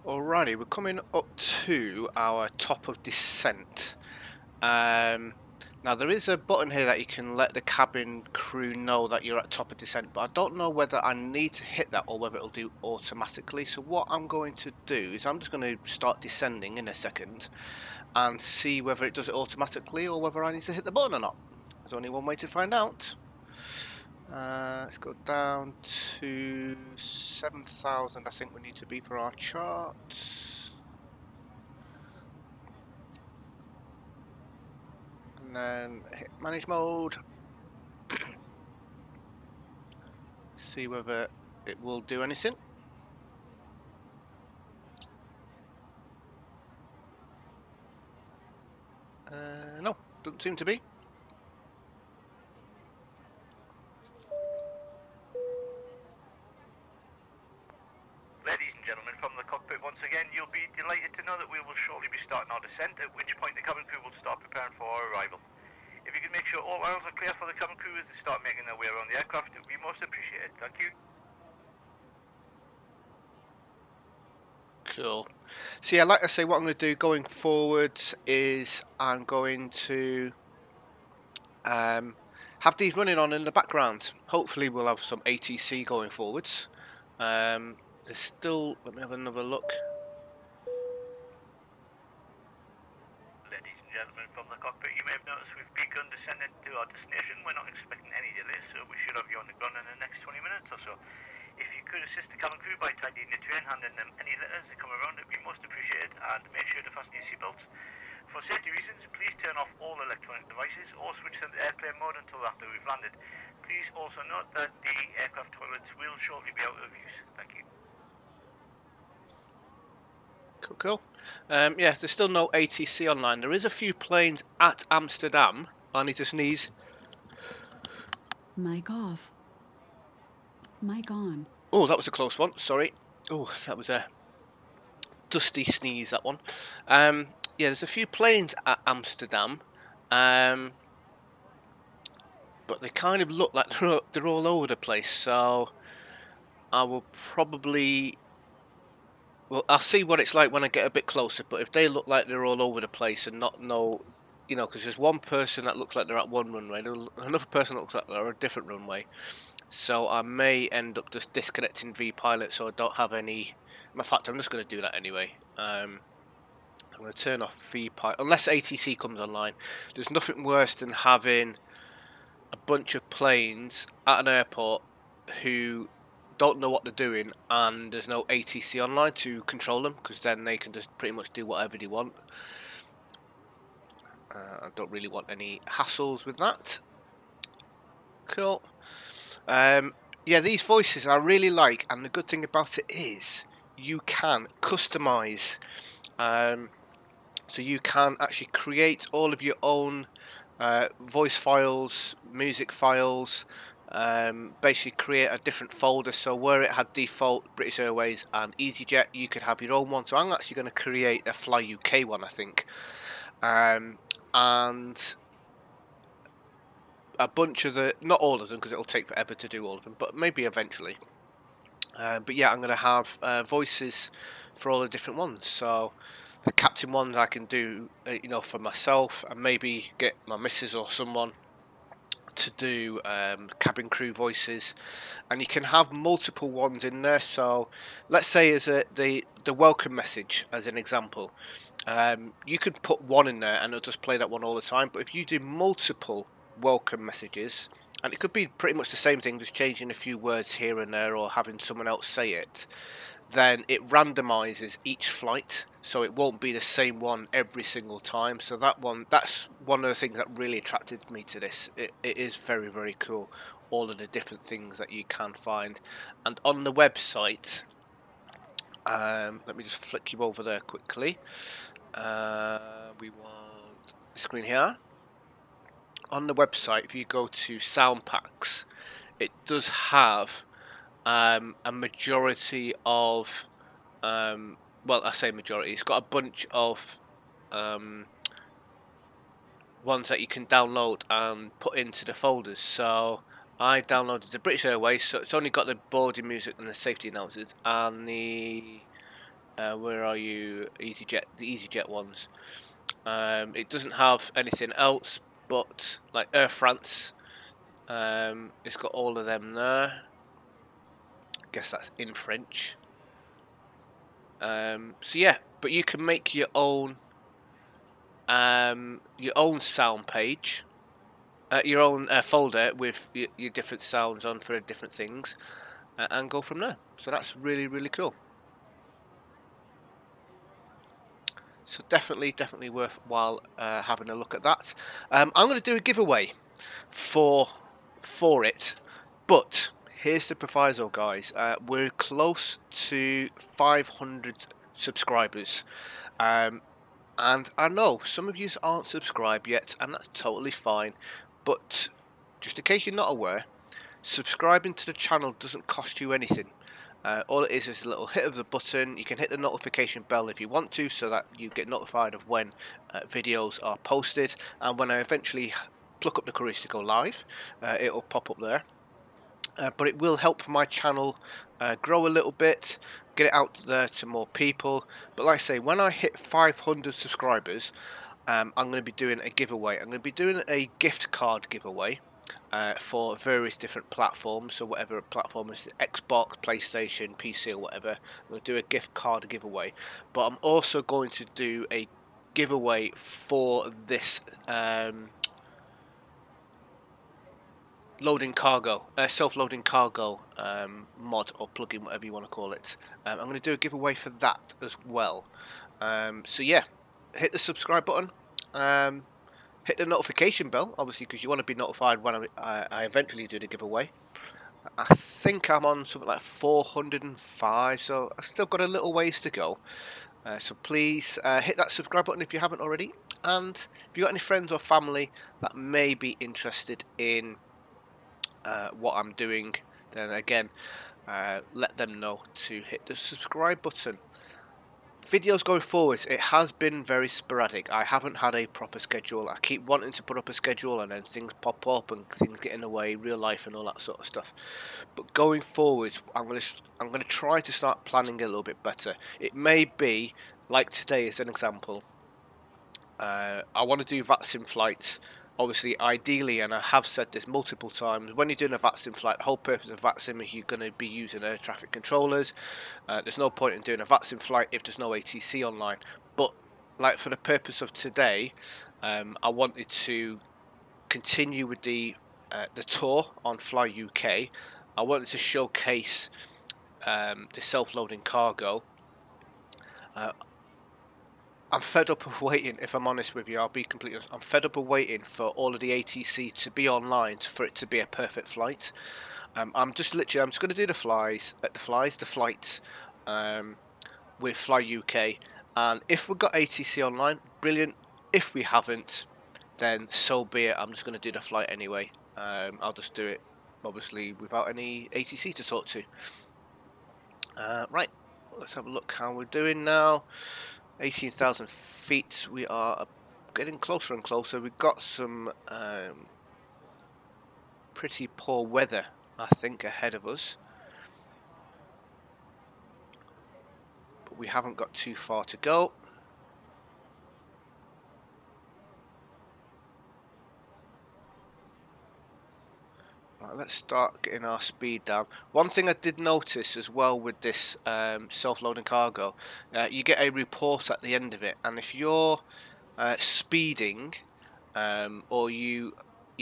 Alrighty, we're coming up to our top of descent. Now there is a button here that you can let the cabin crew know that you're at top of descent, but I don't know whether I need to hit that or whether it'll do automatically. So what I'm going to do is I'm just going to start descending in a second and see whether it does it automatically or whether I need to hit the button or not. There's only one way to find out. Let's go down to 7,000. I think we need to be for our chart. And then hit manage mode. See whether it will do anything. No, doesn't seem to be. Ladies and gentlemen, from the cockpit once again, you'll be delighted to know that we will shortly be starting our descent, at which point the cabin crew will start preparing for our arrival. If you can make sure all aisles are clear for the cabin crew as they start making their way around the aircraft, it would be most appreciated. Thank you. Cool. So yeah, like I say, what I'm going to do going forwards is I'm going to have these running on in the background. Hopefully we'll have some ATC going forwards. There's still, let me have another look. Ladies and gentlemen, from the cockpit, you may have noticed we've begun descending to our destination. We're not expecting any delays, so we should have you on the ground in the next 20 minutes or so. If you could assist the cabin crew by tidying the train, handing them any letters that come around, it would be most appreciated, and make sure to fasten your seatbelts. For safety reasons, please turn off all electronic devices or switch them to airplane mode until after we've landed. Please also note that the aircraft toilets will shortly be out of use. Thank you. Cool. Yeah, there's still no ATC online. There is a few planes at Amsterdam. I need to sneeze. Mic off. Mic on. Oh, that was a close one. Sorry. Oh, that was a dusty sneeze, that one. Yeah, there's a few planes at Amsterdam. But they kind of look like they're all over the place. So I will probably... Well, I'll see what it's like when I get a bit closer. But if they look like they're all over the place and not know... You know, because there's one person that looks like they're at one runway, another person that looks like they're at a different runway. So I may end up just disconnecting VPilot so I don't have any... In fact, I'm just going to do that anyway. I'm going to turn off VPilot, unless ATC comes online. There's nothing worse than having a bunch of planes at an airport who don't know what they're doing and there's no ATC online to control them, because then they can just pretty much do whatever they want. I don't really want any hassles with that. Cool. Yeah, these voices I really like, and the good thing about it is you can customize. So you can actually create all of your own voice files, music files, basically create a different folder. So where it had default British Airways and EasyJet, you could have your own one. So I'm actually going to create a FlyUK one, I think. And a bunch of the, not all of them, because it'll take forever to do all of them, but maybe eventually. But yeah, I'm going to have voices for all the different ones. So the captain ones I can do, you know, for myself, and maybe get my missus or someone to do cabin crew voices. And you can have multiple ones in there. So let's say as the welcome message as an example, you could put one in there and it'll just play that one all the time. But if you do multiple welcome messages, and it could be pretty much the same thing, just changing a few words here and there or having someone else say it, then it randomizes each flight, so it won't be the same one every single time. So that's one of the things that really attracted me to this. It is very, very cool, all of the different things that you can find. And on the website, let me just flick you over there quickly. We want the screen here. On the website, if you go to sound packs, it does have a majority of, well, I say majority, it's got a bunch of ones that you can download and put into the folders. So I downloaded the British Airways, so it's only got the boarding music and the safety announcements and the Where are you? EasyJet, the EasyJet ones. It doesn't have anything else, but like Air France. It's got all of them there. Guess that's in French. So yeah, but you can make your own sound page, your own folder with your different sounds on for different things, and go from there. So that's really, really cool. So definitely worthwhile having a look at that. I'm going to do a giveaway for it, but here's the proviso, guys. We're close to 500 subscribers. And I know some of you aren't subscribed yet, and that's totally fine. But just in case you're not aware, subscribing to the channel doesn't cost you anything. All it is a little hit of the button. You can hit the notification bell if you want to, so that you get notified of when videos are posted. And when I eventually pluck up the courage to go live, it'll pop up there. But it will help my channel grow a little bit, get it out there to more people. But like I say, when I hit 500 subscribers, I'm going to be doing a giveaway. I'm going to be doing a gift card giveaway for various different platforms. So whatever platform is, Xbox, PlayStation, PC or whatever, I'm going to do a gift card giveaway. But I'm also going to do a giveaway for this loading cargo, self-loading cargo mod or plugin, whatever you want to call it. I'm going to do a giveaway for that as well. So yeah, hit the subscribe button. Hit the notification bell, obviously, because you want to be notified when I eventually do the giveaway. I think I'm on something like 405, so I've still got a little ways to go. So please hit that subscribe button if you haven't already. And if you've got any friends or family that may be interested in what I'm doing, then again, let them know to hit the subscribe button. Videos going forward, it has been very sporadic. I haven't had a proper schedule. I keep wanting to put up a schedule and then things pop up and things get in the way, real life and all that sort of stuff. But going forward, I'm gonna try to start planning a little bit better. It may be like today as an example. I want to do Vatsim flights. Obviously, ideally, and I have said this multiple times, when you're doing a Vatsim flight, the whole purpose of Vatsim is you're going to be using air traffic controllers. There's no point in doing a Vatsim flight if there's no ATC online. But like for the purpose of today, I wanted to continue with the tour on FlyUK. I wanted to showcase the self-loading cargo. I'm fed up of waiting, if I'm honest with you. I'll be completely honest. I'm fed up of waiting for all of the ATC to be online for it to be a perfect flight. I'm just going to do the flights with FlyUK. And if we've got ATC online, brilliant. If we haven't, then so be it. I'm just going to do the flight anyway. I'll just do it, obviously, without any ATC to talk to. Right, let's have a look how we're doing now. 18,000 feet. We are getting closer and closer. We've got some pretty poor weather, I think, ahead of us. But we haven't got too far to go. Right, let's start getting our speed down. One thing I did notice as well with this self-loading cargo, you get a report at the end of it, and if you're speeding or you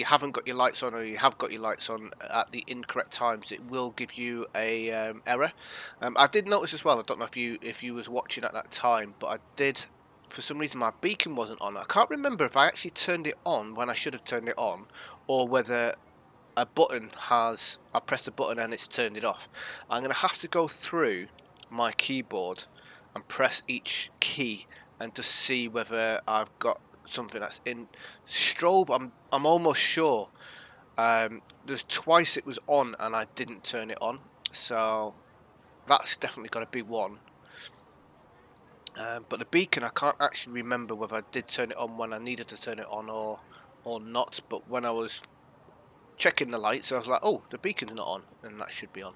haven't got your lights on, or you have got your lights on at the incorrect times, it will give you a error. I did notice as well, I don't know if you was watching at that time, but I did, for some reason my beacon wasn't on. I can't remember if I actually turned it on when I should have turned it on, or whether a button has, I pressed a button and it's turned it off. I'm going to have to go through my keyboard and press each key and just see whether I've got something that's in strobe. I'm almost sure. There's twice it was on and I didn't turn it on, so that's definitely got to be one. But the beacon, I can't actually remember whether I did turn it on when I needed to turn it on or not. But when I was checking the lights, I was like, oh, the beacon's not on, and that should be on.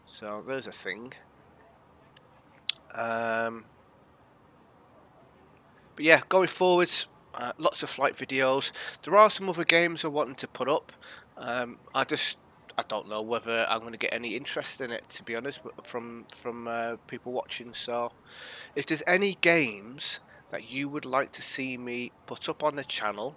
So there's a thing. But yeah, going forwards, lots of flight videos. There are some other games I'm wanting to put up. I don't know whether I'm going to get any interest in it, to be honest, from people watching. So if there's any games that you would like to see me put up on the channel,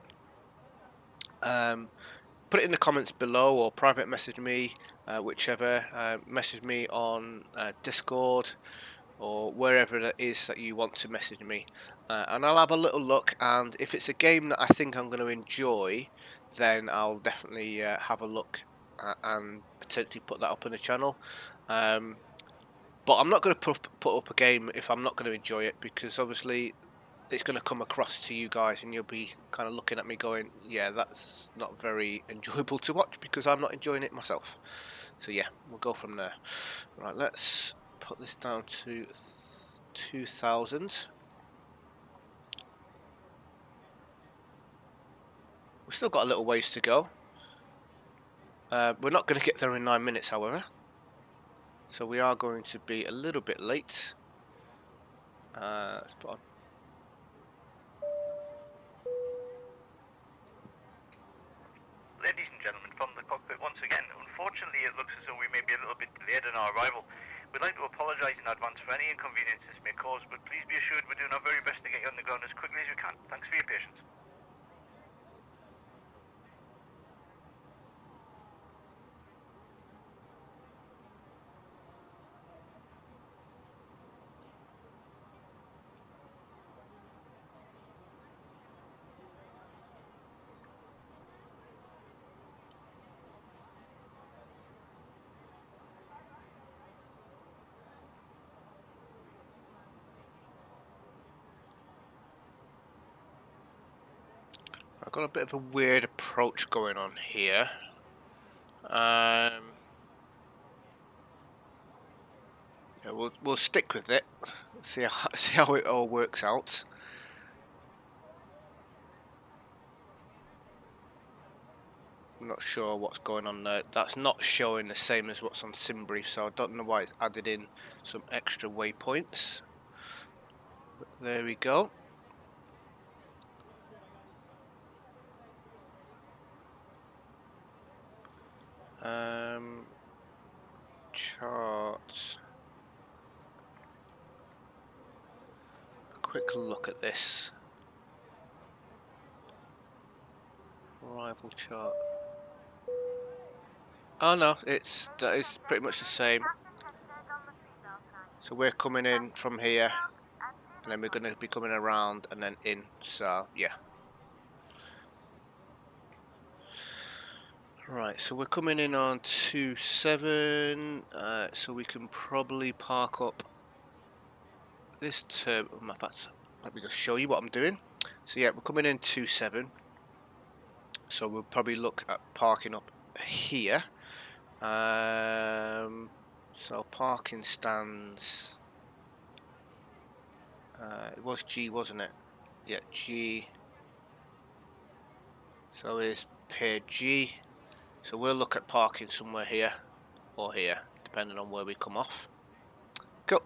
put it in the comments below or private message me, whichever. Message me on Discord or wherever it is that you want to message me, and I'll have a little look, and if it's a game that I think I'm going to enjoy, then I'll definitely have a look and potentially put that up on the channel. But I'm not going to put up a game if I'm not going to enjoy it, because obviously it's going to come across to you guys and you'll be kind of looking at me going, yeah, that's not very enjoyable to watch because I'm not enjoying it myself. So yeah, we'll go from there. Right, let's put this down to 2000. We've still got a little ways to go. We're not going to get there in 9 minutes, however. So we are going to be a little bit late. Let's put on. Ladies and gentlemen, from the cockpit once again, unfortunately it looks as though we may be a little bit delayed in our arrival. We'd like to apologise in advance for any inconvenience this may cause, but please be assured we're doing our very best to get you on the ground as quickly as we can. Thanks for your patience. I've got a bit of a weird approach going on here. Yeah, we'll stick with it. See how it all works out. I'm not sure what's going on there. That's not showing the same as what's on SimBrief, so I don't know why it's added in some extra waypoints. But there we go. Charts. A quick look at this. Arrival chart. Oh no, that is pretty much the same. So we're coming in from here, and then we're going to be coming around and then in. So yeah. Right, so we're coming in on 27, so we can probably park up this term. Let me just show you what I'm doing. So yeah, we're coming in 27, so we'll probably look at parking up here. So parking stands. It was G, wasn't it? Yeah, G. So it's pair G. So we'll look at parking somewhere here or here, depending on where we come off. Cool.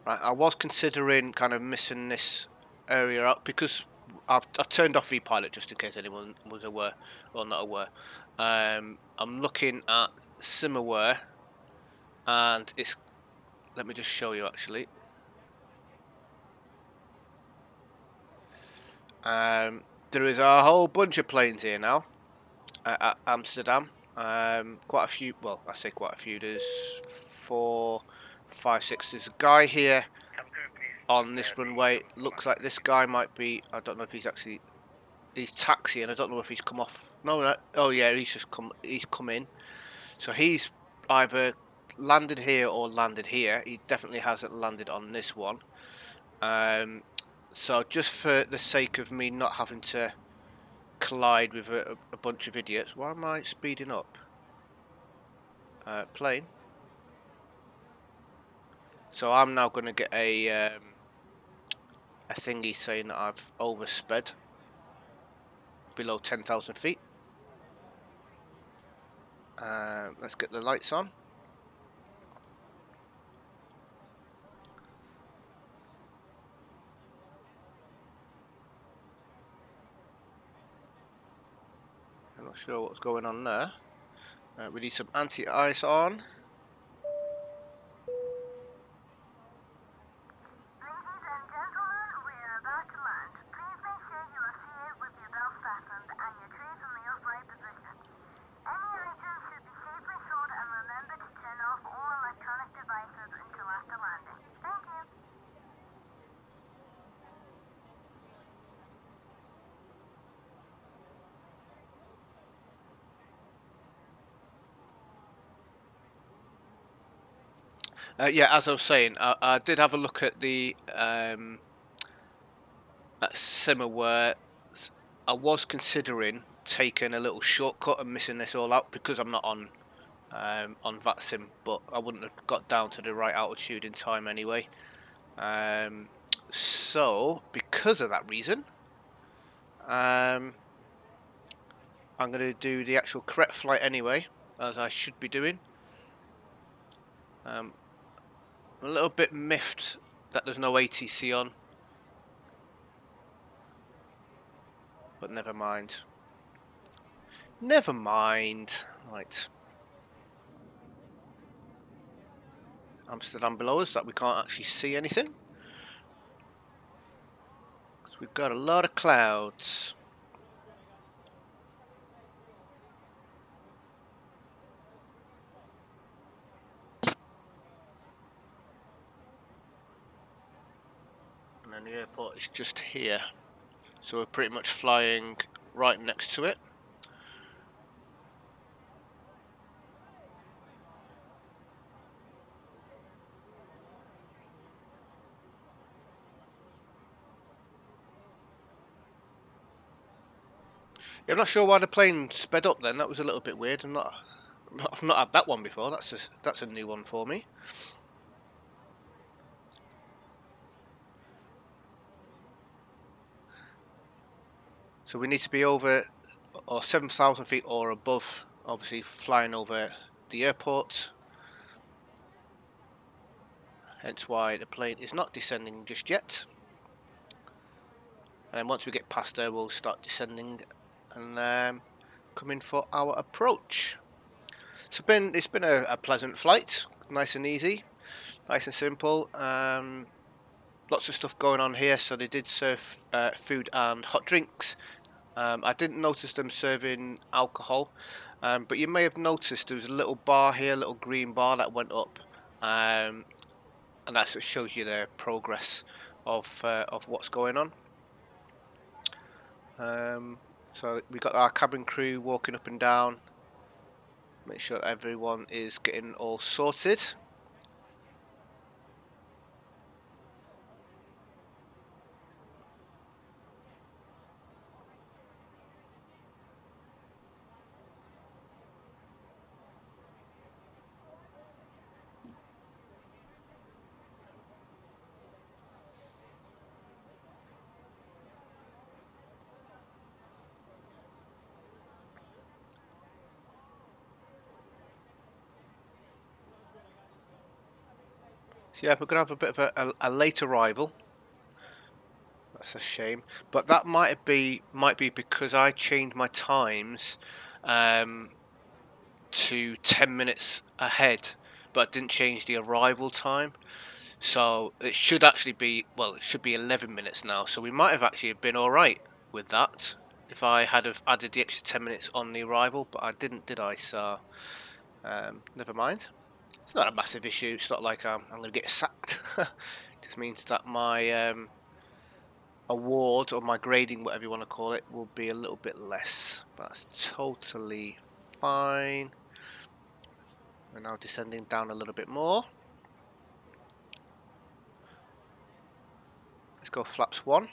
Right, I was considering kind of missing this area out because I've turned off vPilot just in case anyone was aware or not aware. I'm looking at SimAware, and it's. Let me just show you actually. There is a whole bunch of planes here now at Amsterdam. Quite a few. Well, I say quite a few. There's 4, 5, 6. There's a guy here on this runway. Looks like this guy might be. I don't know if he's actually. He's taxiing. I don't know if he's come off. No. Oh yeah, he's just come. He's come in. So he's either landed here or landed here. He definitely hasn't landed on this one. So just for the sake of me not having to collide with a bunch of idiots, why am I speeding up? Plane. So I'm now going to get a a thingy saying that I've oversped below 10,000 feet. Let's get the lights on. I'm not sure what's going on there. We need some anti-ice on. Ladies and gentlemen, we are about to land. Please make sure you are seated with your belts fastened and your trays in the upright position. Any items should be safely stored, and remember to turn off all electronic devices until after landing. Thank you. Yeah, as I was saying, I did have a look at the at Simmerware. I was considering taking a little shortcut and missing this all out because I'm not on Vatsim, but I wouldn't have got down to the right altitude in time anyway. So because of that reason, I'm going to do the actual correct flight anyway, as I should be doing. I'm a little bit miffed that there's no ATC on, but never mind. Never mind. Right. Amsterdam below us that we can't actually see anything. Because we've got a lot of clouds. And then the airport is just here. So we're pretty much flying right next to it. Yeah, I'm not sure why the plane sped up then. That was a little bit weird. I've not had that one before. That's a new one for me. So we need to be over or 7,000 feet or above, obviously flying over the airport. Hence why the plane is not descending just yet. And then once we get past there, we'll start descending and come in for our approach. So it's been a pleasant flight, nice and easy, nice and simple. Lots of stuff going on here. So they did serve food and hot drinks. I didn't notice them serving alcohol, but you may have noticed there was a little bar here, a little green bar that went up, and that sort of shows you the progress of what's going on. So we got our cabin crew walking up and down, make sure everyone is getting all sorted. So yeah, we're gonna have a bit of a late arrival. That's a shame, but that might be because I changed my times to 10 minutes ahead, but I didn't change the arrival time. So it should actually be, well, it should be 11 minutes now. So we might have actually been all right with that if I had have added the extra 10 minutes on the arrival, but I didn't, did I? So never mind. It's not a massive issue. It's not like I'm going to get sacked. It just means that my award or my grading, whatever you want to call it, will be a little bit less. But that's totally fine. We're now descending down a little bit more. Let's go flaps 1.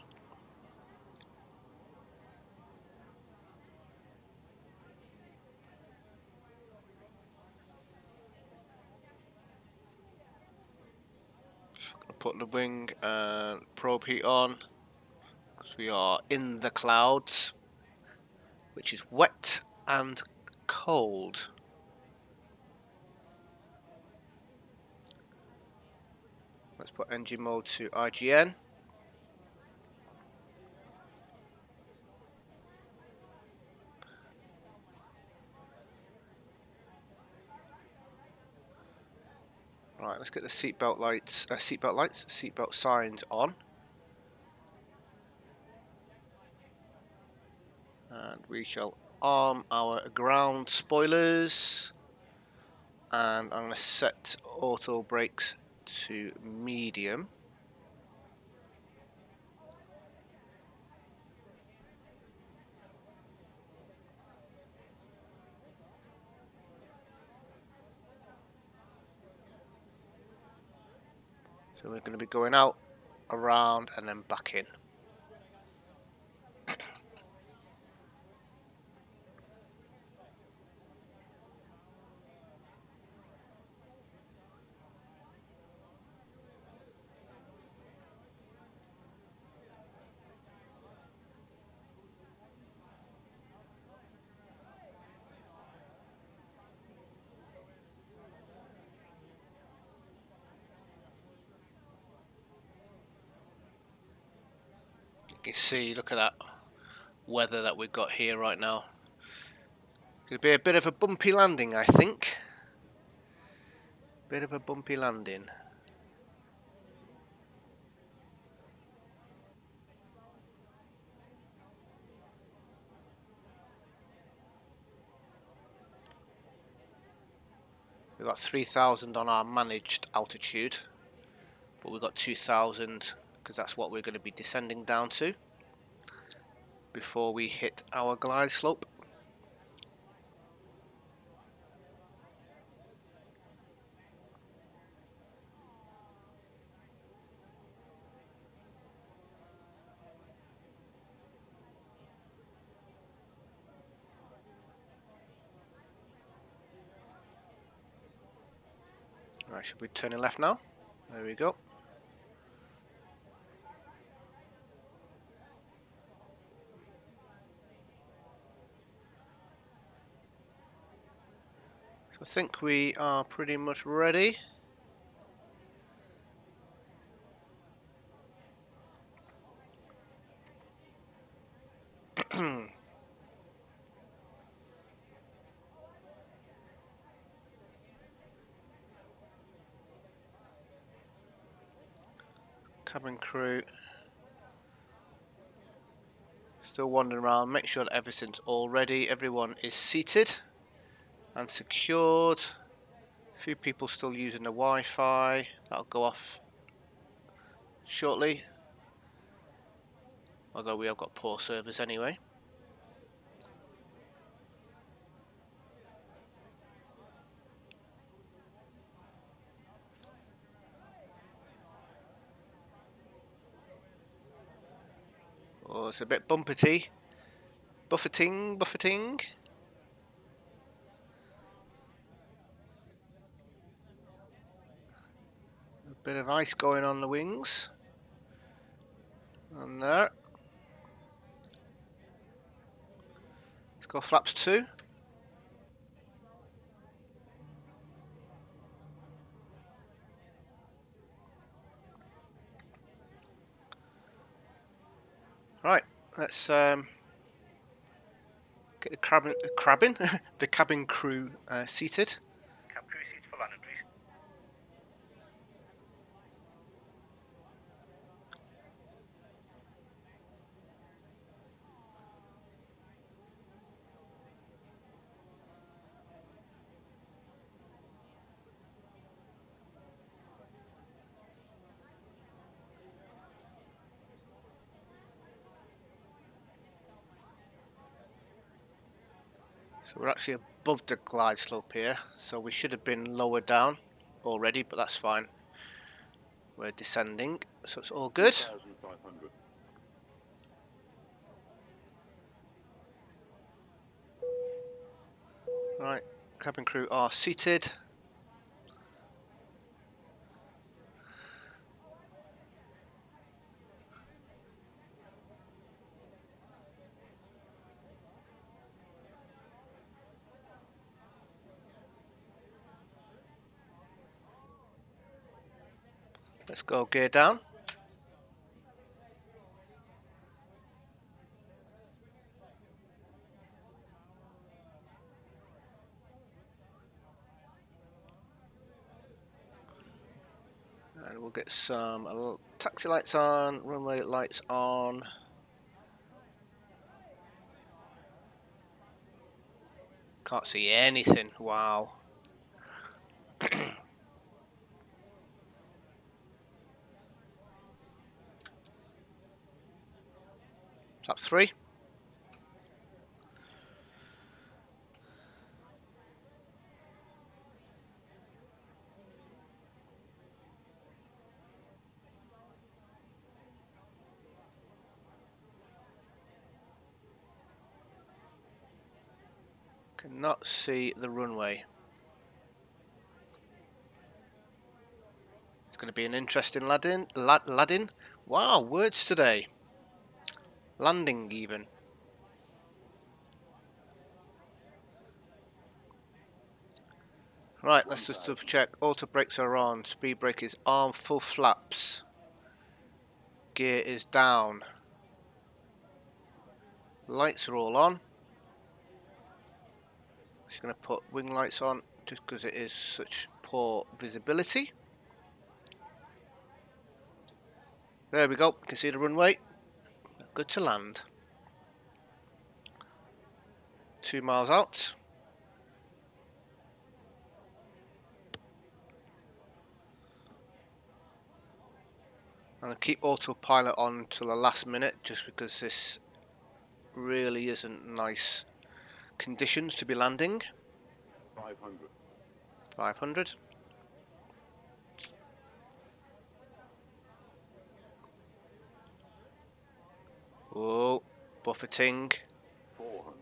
Put the wing and probe heat on because we are in the clouds, which is wet and cold. Let's put engine mode to IGN. Right, let's get the seatbelt signs on. And we shall arm our ground spoilers. And I'm going to set auto brakes to medium. So we're going to be going out, around, and then back in. You can see, look at that weather that we've got here right now. It'll be a bit of a bumpy landing, I think. Bit of a bumpy landing. We've got 3,000 on our managed altitude, but we've got 2,000 because that's what we're going to be descending down to before we hit our glide slope. Right, should we turn left now? There we go. So I think we are pretty much ready. Cabin crew still wandering around. Make sure that everything's all ready. Everyone is seated and secured. A few people still using the Wi-Fi. That'll go off shortly. Although we have got poor service anyway. Oh, it's a bit bumpety. Buffeting. A bit of ice going on the wings. And there. Let's go flaps 2. Right, let's get the cabin crew seated. Cab crew seats for landing, please. So we're actually above the glide slope here, so we should have been lower down already, but that's fine. We're descending, so it's all good. Right, cabin crew are seated. Let's go gear down. And we'll get some taxi lights on, runway lights on. Can't see anything, wow. Tap 3. Cannot see the runway. It's going to be an interesting landing. Wow, words today. Landing even. Right, let's just double check. Auto brakes are on. Speed brake is on. Full flaps. Gear is down. Lights are all on. Just going to put wing lights on just because it is such poor visibility. There we go. You can see the runway. Good to land. 2 miles out. I'm going to keep autopilot on till the last minute just because this really isn't nice conditions to be landing. 500. 500. Whoa, buffeting. 400.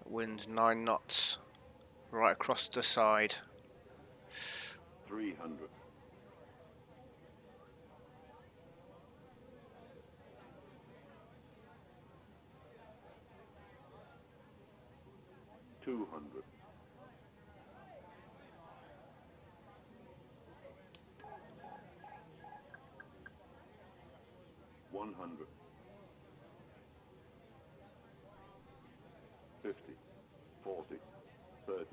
Wind 9 knots. Right across the side. 300. 200. 100. 50. 40. 30.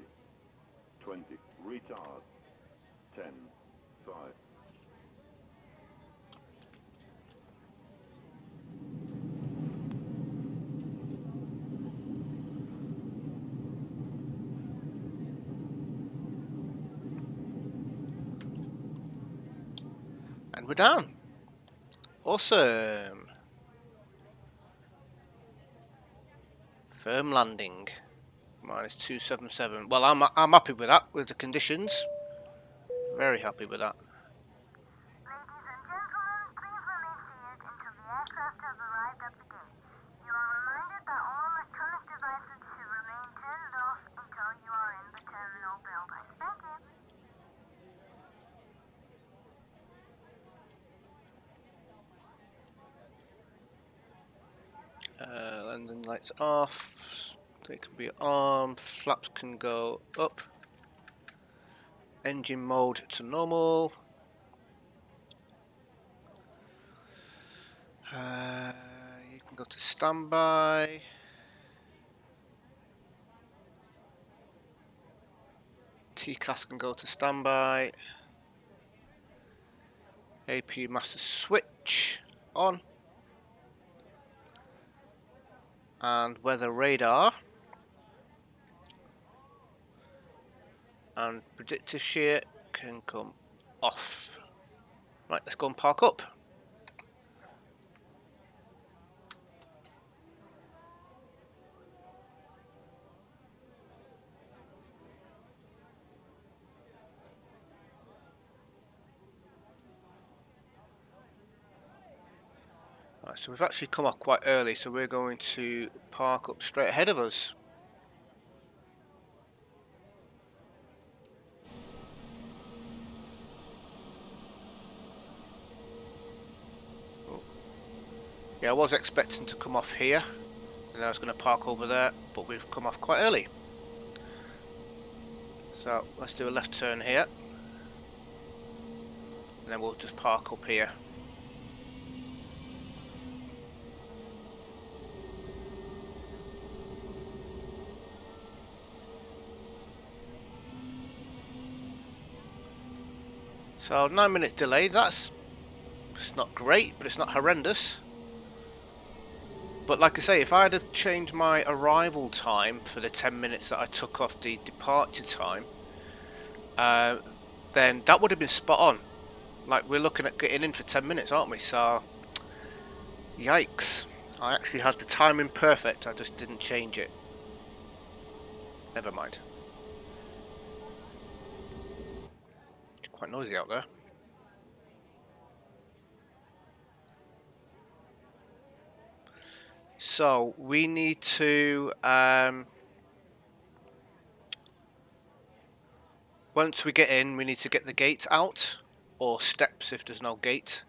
20. Retard. 10. 5. And we're down. Awesome. Firm landing. Minus 277. Well, I'm happy with that, with the conditions. Very happy with that. Ladies and gentlemen, please remain seated until the aircraft has arrived at the gate. You are reminded that all electronic devices should remain turned off until you are in the terminal building. Thank you. Landing lights off. They can be on. Flaps can go up. Engine mode to normal. You can go to standby. TCAS can go to standby. APU master switch on. And weather radar. And predictive shear can come off. Right, let's go and park up. Right, so we've actually come off quite early, so we're going to park up straight ahead of us. Yeah, I was expecting to come off here, and I was going to park over there, but we've come off quite early. So let's do a left turn here. and then we'll just park up here. So 9-minute delay, it's not great, but it's not horrendous. But like I say, if I had to change my arrival time for the 10 minutes that I took off the departure time, then that would have been spot on. Like, we're looking at getting in for 10 minutes, aren't we? So, yikes. I actually had the timing perfect, I just didn't change it. Never mind. It's quite noisy out there. So, we need to, once we get in, we need to get the gate out, or steps if there's no gate,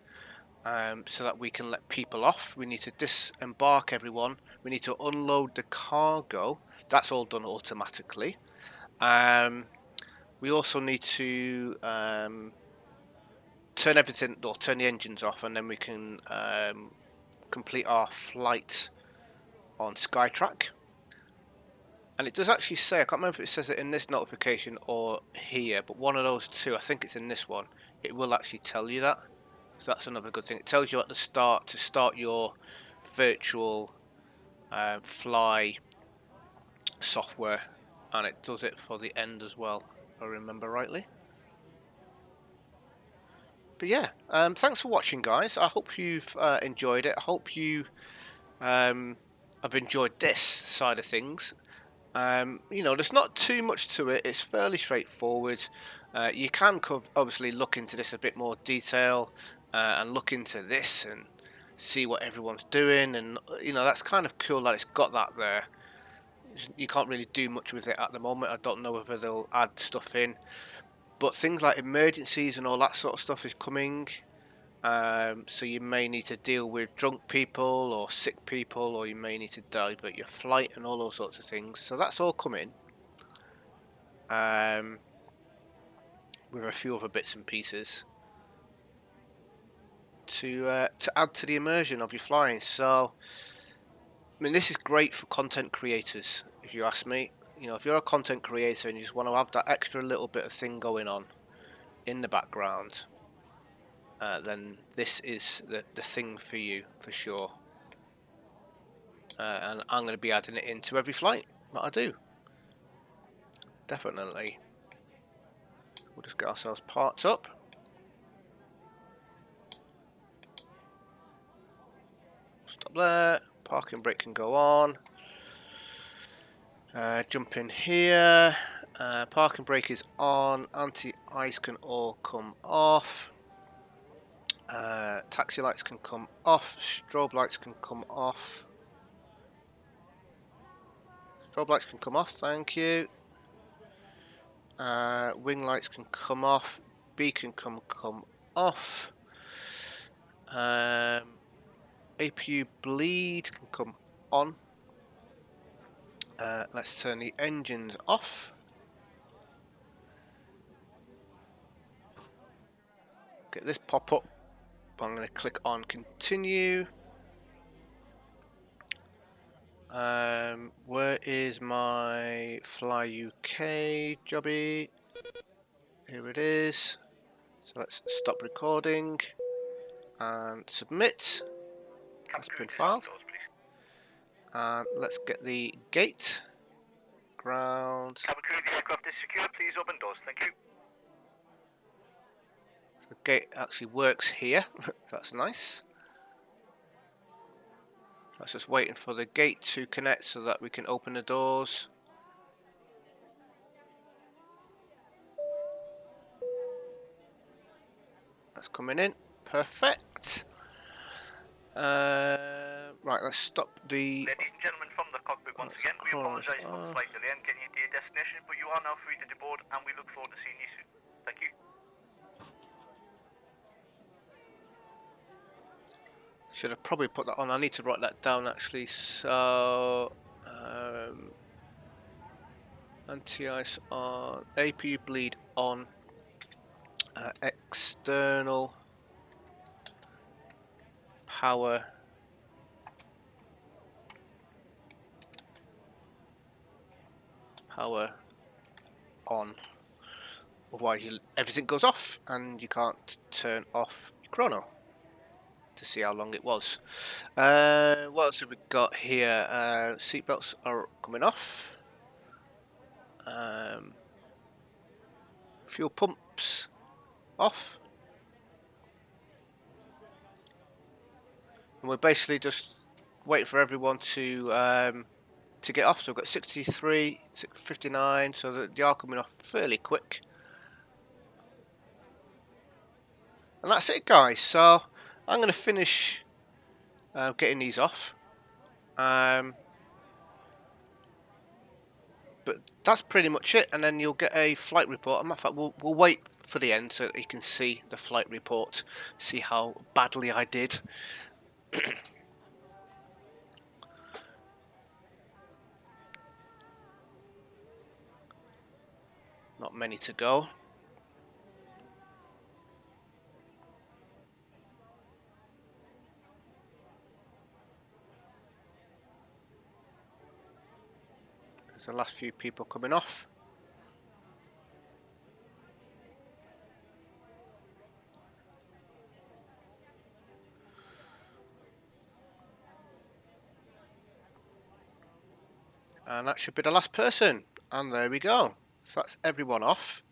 so that we can let people off. We need to disembark everyone. We need to unload the cargo. That's all done automatically. We also need to turn everything, or turn the engines off, and then we can complete our flight on Skytrack. And it does actually say, I can't remember if it says it in this notification or here, but one of those two, I think it's in this one, it will actually tell you that. So that's another good thing. It tells you at the start to start your virtual fly software, and it does it for the end as well, if I remember rightly. But yeah, thanks for watching, guys. I hope you've enjoyed it. I hope you have enjoyed this side of things. You know, there's not too much to it. It's fairly straightforward. You can obviously look into this a bit more detail and look into this and see what everyone's doing, and you know, that's kind of cool that it's got that there. You can't really do much with it at the moment. I don't know whether they'll add stuff in, but things like emergencies and all that sort of stuff is coming. So you may need to deal with drunk people or sick people, or you may need to divert your flight and all those sorts of things. So that's all coming. With a few other bits and pieces to add to the immersion of your flying. So, I mean, this is great for content creators, if you ask me. You know, if you're a content creator and you just want to have that extra little bit of thing going on in the background, then this is the thing for you, for sure. And I'm going to be adding it into every flight that I do. Definitely. We'll just get ourselves parked up. Stop there. Parking brake can go on. Jump in here. Parking brake is on. Anti-ice can all come off. Taxi lights can come off. Strobe lights can come off. Strobe lights can come off, thank you. Wing lights can come off. Beacon can come off. APU bleed can come on. Let's turn the engines off. Get this pop up. I'm going to click on continue. Where is my FlyUK jobby? Here it is. So let's stop recording and submit. That's been filed. And let's get the gate. Ground. Cabin crew, the aircraft is secure. Please open doors. Thank you. The gate actually works here. That's nice. That's just waiting for the gate to connect so that we can open the doors. That's coming in. Perfect. Right, let's stop the... Ladies and gentlemen, from the cockpit once again, we apologise for the flight delay and getting you to your destination, but you are now free to deboard and we look forward to seeing you soon. Thank you. Should have probably put that on. I need to write that down actually. So, anti-ice on, APU bleed on, X external power on. Otherwise, everything goes off and you can't turn off your chrono to see how long it was. What else have we got here? Seatbelts are coming off. Fuel pumps off. And we're basically just waiting for everyone to get off. So we've got 63, 59, so they are coming off fairly quick. And that's it, guys. So I'm going to finish getting these off. But that's pretty much it, and then you'll get a flight report. In fact, we'll wait for the end so that you can see the flight report, see how badly I did. Not many to go. There's the last few people coming off. And that should be the last person. And there we go. So that's everyone off.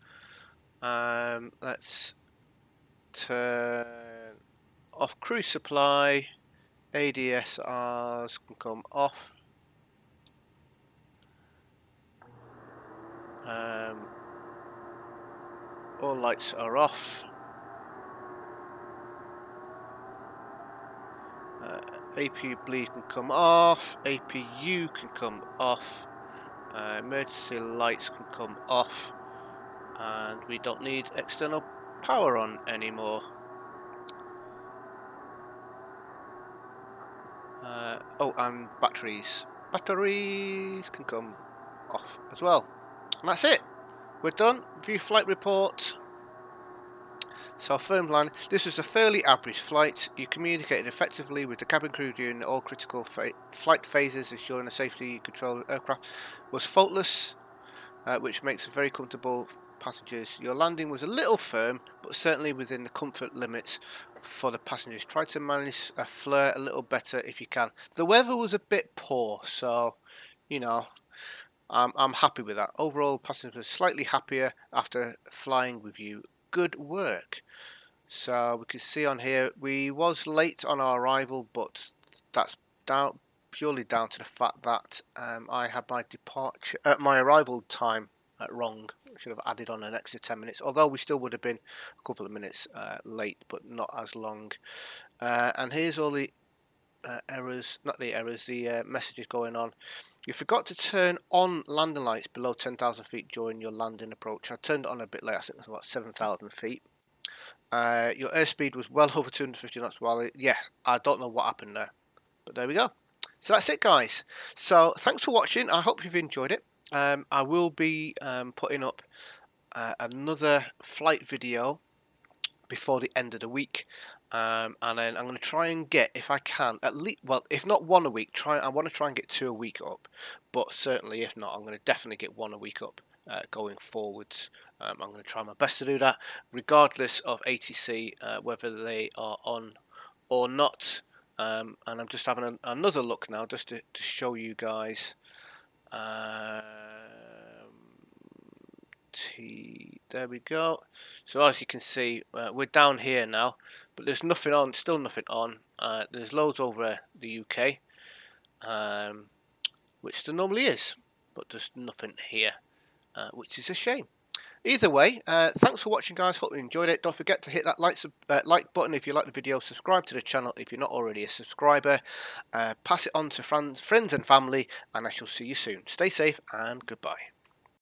Let's turn off cruise supply. ADSRs can come off. All lights are off. APU bleed can come off. APU can come off. Emergency lights can come off. And we don't need external power on anymore. Oh, and batteries. Batteries can come off as well. And that's it. We're done. View flight report. So firm line. This was a fairly average flight. You communicated effectively with the cabin crew during all critical flight phases, ensuring the safety control of the aircraft was faultless, which makes it very comfortable passengers. Your landing was a little firm, but certainly within the comfort limits for the passengers. Try to manage a flare a little better if you can. The weather was a bit poor, so you know, I'm happy with that. Overall, passengers were slightly happier after flying with you. Good work. So we can see on here we was late on our arrival, but that's purely down to the fact that I had my arrival time wrong. I should have added on an extra 10 minutes, although we still would have been a couple of minutes late, but not as long. And here's all the errors, not the errors, the messages going on. You forgot to turn on landing lights below 10,000 feet during your landing approach. I turned it on a bit late, I think it was about 7,000 feet. Your airspeed was well over 250 knots while I don't know what happened there, but there we go. So that's it, guys. So thanks for watching. I hope you've enjoyed it. I will be putting up another flight video before the end of the week, and then I'm going to try and get, if I can, at least, well, if not one a week, I want to try and get 2 a week up, but certainly if not, I'm going to definitely get 1 a week up going forwards. I'm going to try my best to do that regardless of ATC, whether they are on or not. And I'm just having another look now just to show you guys. There we go. So as you can see, we're down here now, but there's nothing on, still nothing on. There's loads over the UK, which there normally is, but there's nothing here, which is a shame. Either way, thanks for watching, guys. Hope you enjoyed it. Don't forget to hit that like button if you like the video. Subscribe to the channel if you're not already a subscriber. Pass it on to friends and family, and I shall see you soon. Stay safe and goodbye.